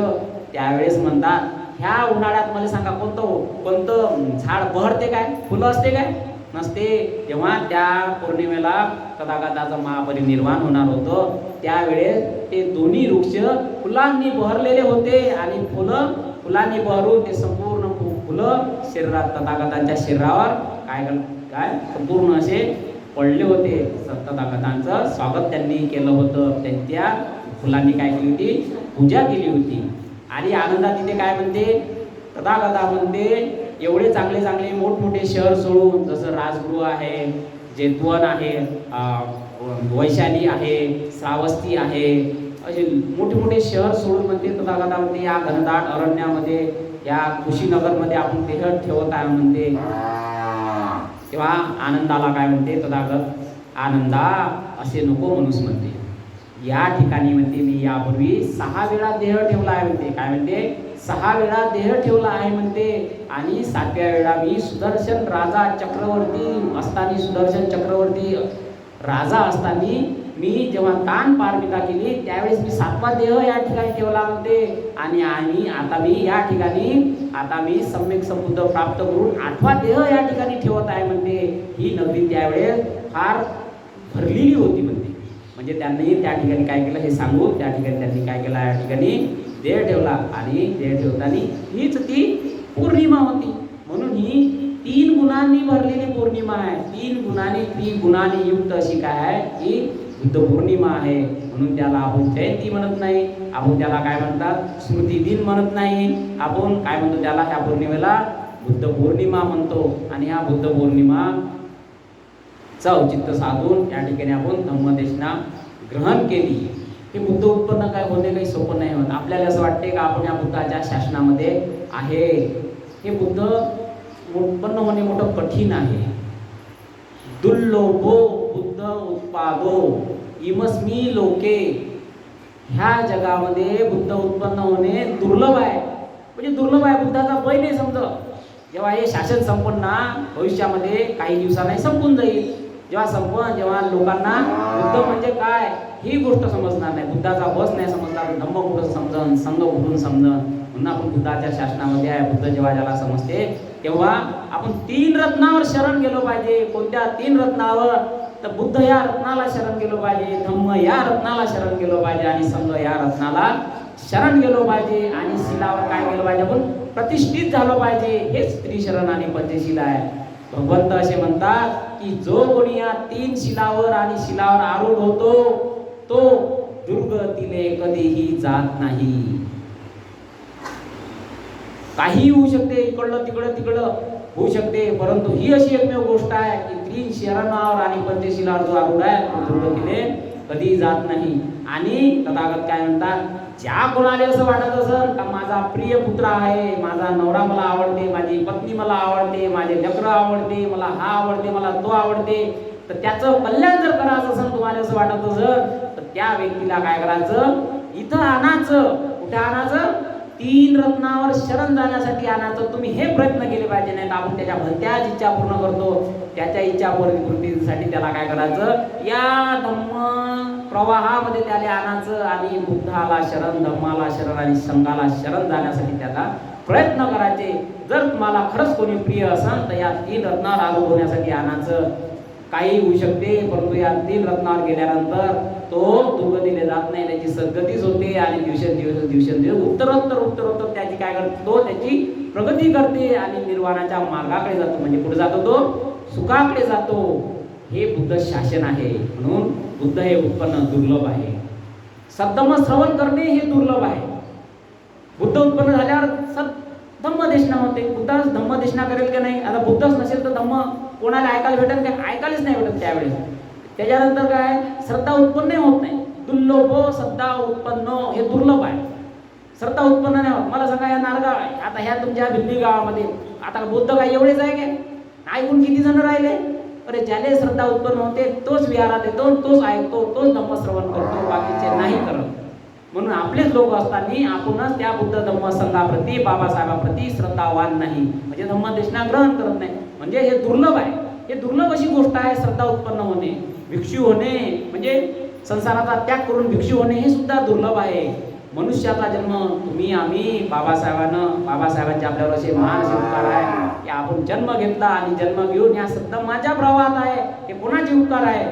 त्यावेळेस म्हणतात ह्या उन्हाळ्यात मला सांगा कोणतं झाड बहरते काय, फुलं असते काय, नसते. जेव्हा त्या पौर्णिमेला तथागताचं महापरिनिर्वाण होणार होतं त्यावेळेस ते दोन्ही वृक्ष फुलांनी बहरलेले होते आणि फुलांनी बहरून ते संपूर्ण फुलं शरीरात तथागतांच्या शरीरावर काय काय संपूर्ण असे पडले होते. तथागतांचं स्वागत त्यांनी केलं होतं. त्यांच्या फुलांनी काय केली होती, पूजा केली होती. आणि आनंदात तिथे काय म्हणते, तथागता म्हणते एवढे चांगले चांगले मोठमोठे शहर सोडून, जसं राजगृह आहे, जेतवन आहे, वैशाली आहे, श्रावस्ती आहे, असे मोठे मोठे शहर सोडून म्हणते तथागता म्हणते या घनदाट अरण्यामध्ये, या कुशीनगरमध्ये आपण देह ठेवत आहे म्हणते. तेव्हा आनंदाला काय म्हणते तथागत, आनंदा असे नको म्हणूस म्हणते. या ठिकाणी म्हणते मी यापूर्वी 6 वेळा देह ठेवला आहे म्हणते. काय म्हणते, 6 वेळा देह ठेवला आहे म्हणते. आणि 7व्या वेळा मी सुदर्शन राजा चक्रवर्ती असताना, सुदर्शन चक्रवर्ती राजा असताना मी जेव्हा तान पारमिता केली त्यावेळेस मी 7वा देह या ठिकाणी ठेवला म्हणते. आणि आता मी या ठिकाणी सम्यक संबुद्ध प्राप्त करून 8वा देह या ठिकाणी ठेवत आहे म्हणते. ही नगरी त्यावेळेस फार भरलेली होती म्हणते. म्हणजे त्यांनी त्या ठिकाणी काय केलं हे सांगू, त्या ठिकाणी त्यांनी काय केलं, या ठिकाणी देह ठेवला. आणि देह ठेवताना हीच ती पौर्णिमा होती. म्हणून ही 3 गुणांनी भरलेली पौर्णिमा आहे. 3 गुणांनी, त्रिगुणांनी युक्त अशी काय आहे, ही बुद्ध पौर्णिमा आहे. म्हणून त्याला आपण जयंती म्हणत नाही, आपण त्याला काय म्हणतात, स्मृती दिन म्हणत नाही. आपण काय म्हणतो त्याला, ह्या पौर्णिमेला बुद्ध पौर्णिमा म्हणतो. आणि ह्या बुद्ध पौर्णिमा औचित्य साधून या ठिकाणी आपण धम्मदेशना ग्रहण केली. हे बुद्ध उत्पन्न काय होणे काही सोपं नाही होत. आपल्याला असं वाटते का आपण या बुद्धाच्या शासनामध्ये आहे. हे बुद्ध उत्पन्न होणे मोठं कठीण आहे. दुर्लभो बुद्ध उत्पादो इमस्मी लोके. ह्या जगामध्ये बुद्ध उत्पन्न होणे दुर्लभ आहे. म्हणजे दुर्लभ आहे, बुद्धाचा भय नाही समजत. जेव्हा हे शासन संपन्न भविष्यामध्ये काही दिवसांनी संपून जाईल, जेव्हा लोकांना बुद्ध म्हणजे काय ही गोष्ट समजणार नाही, बुद्धाचा बस नाही समजणार, धम्म कुठं समजन, संघ कुठून समजन. म्हणून आपण बुद्धाच्या शासनामध्ये आहे. बुद्ध जेव्हा ज्याला समजते तेव्हा आपण 3 रत्नावर शरण गेलो पाहिजे. कोणत्या 3 रत्नावर, तर बुद्ध या रत्नाला शरण गेलो पाहिजे, धम्म या रत्नाला शरण गेलो पाहिजे आणि संघ या रत्नाला शरण गेलो पाहिजे. आणि शिलावर काय केलं पाहिजे, आपण प्रतिष्ठित झालो पाहिजे. हेच त्रिशरण आणि पंचशील आहे. भगवंत असे म्हणतात की जो कोणी या 3 शिलावर आणि शिलावर आरूढ होतो तो दुर्गतीले कधीही जात नाही. काही होऊ शकते, इकडलं तिकडं होऊ शकते, परंतु ही अशी एकमेव गोष्ट आहे की 3 शरणावर आणि पंचशिलावर जो आरूढ आहे तो दुर्गतीले कधी जात नाही. आणि तथागत काय म्हणतात, ज्या कोणाला असं वाटत असेल का माझा प्रिय पुत्र आहे, माझा नवरा मला आवडते, माझी पत्नी मला आवडते, माझे लेकरं आवडते, मला हा आवडते, मला तो आवडते, तर त्याचं कल्याण जर करायचं असेल, तुम्हाला असं वाटत असेल तर त्या व्यक्तीला काय करायचं, इथं आणायचं. कुठे आणायचं, 3 रत्नावर शरण जाण्यासाठी आणायचं. तुम्ही हे प्रयत्न केले पाहिजे. नाही तर आपण त्याच्या भलत्याच इच्छा पूर्ण करतो. त्याच्या इच्छा पूर्तीसाठी त्याला काय करायचं, या धम्म प्रवाहामध्ये त्याला आणायचं आणि बुद्धाला शरण, धम्माला शरण आणि संघाला शरण जाण्यासाठी त्याला प्रयत्न करायचे. जर तुम्हाला खरंच कोणी प्रिय असेल तर या 3 रत्नावर आरूढ होण्यासाठी आणायचं. काही होऊ शकते, परंतु या 3 रत्नावर गेल्यानंतर तो दुर्गतीला जात नाही, त्याची सद्गतीच होते. आणि दिवसेंदिवस उत्तरोत्तर त्याची काय करतो, त्याची प्रगती करते आणि निर्वाणाच्या मार्गाकडे जातो. म्हणजे कुठे जातो, तो सुखाकडे जातो. हे बुद्ध शासन आहे. म्हणून बुद्ध हे उत्पन्न दुर्लभ आहे. सद्धम्म श्रवण करणे हे दुर्लभ आहे. बुद्ध उत्पन्न झाल्यावर धम्मदेशना होते. बुद्धाच धम्मदेशना करेल की नाही. आता बुद्धच नसेल तर धम्म कोणाला ऐकायला भेटेल काय, ऐकायलाच नाही भेटत त्यावेळेस. त्याच्यानंतर काय, श्रद्धा उत्पन्न होत नाही. दुर्लभ श्रद्धा उत्पन्न हे दुर्लभ आहे. श्रद्धा उत्पन्न नाही होत. मला सांगा, या नारगाव आता ह्या तुमच्या भिल्ली गावामध्ये आता बुद्ध काय एवढेच आहे काय, ऐकून किती जण राहिले. अरे ज्याले श्रद्धा उत्पन्न होते तोच विहारात येतो, तोच ऐकतो, तोच धम्मश्रवण करतो, बाकीचे नाही करत. म्हणून आपलेच लोक असताना आपणच त्या बुद्ध धम्म संघाप्रती, बाबासाहेबांप्रती श्रद्धावान नाही, म्हणजे धम्मदेशना ग्रहण करत नाही. म्हणजे हे दुर्लभ आहे. हे दुर्लभ अशी गोष्ट आहे श्रद्धा उत्पन्न होणे. भिक्षू होणे म्हणजे संसाराचा त्याग करून भिक्षू होणे हे सुद्धा दुर्लभ आहे. मनुष्याचा जन्म तुम्ही आम्ही बाबासाहेबांचे आपल्यावर असे महान संस्कार आहे. की आपण जन्म घेतला आणि जन्म घेऊन या सद्धम्माच्या प्रवाहात आहे. हे कोणाचे उपकार आहे?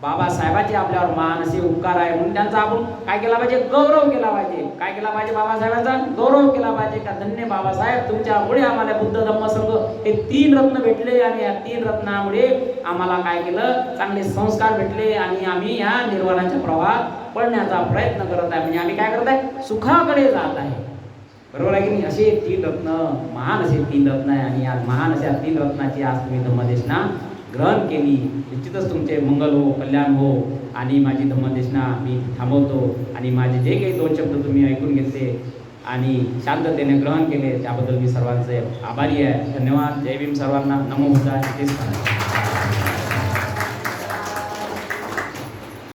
बाबासाहेबांचे आपल्यावर महान असे उपकार आहे. म्हणून त्यांचा आपण काय केला पाहिजे? गौरव केला पाहिजे. काय केला पाहिजे? बाबासाहेबांचा गौरव केला पाहिजे. का धन्य बाबासाहेब, तुमच्यामुळे आम्हाला बुद्ध धम्म संघ हे 3 रत्न भेटले आणि या 3 रत्नामुळे आम्हाला काय केलं? चांगले संस्कार भेटले आणि आम्ही या निर्वाणाच्या प्रवाहात पडण्याचा प्रयत्न करत आहे. म्हणजे आम्ही काय करत आहे? सुखाकडे जात आहे. बरोबर आहे की नाही? असे 3 रत्न, महान असे 3 रत्न आहे आणि आज महान अशा 3 रत्नाची आज तुम्ही धम्मदेशना ग्रहण केली. निश्चितच तुमचे मंगल हो, कल्याण हो. आणि माझी धम्मदेशना मी थांबवतो आणि माझे जे काही 2 शब्द तुम्ही ऐकून घेतले आणि शांततेने ग्रहण केले त्याबद्दल मी सर्वांचे आभारी आहे. धन्यवाद. जय भीम सर्वांना. नमो बुद्धाय. तेच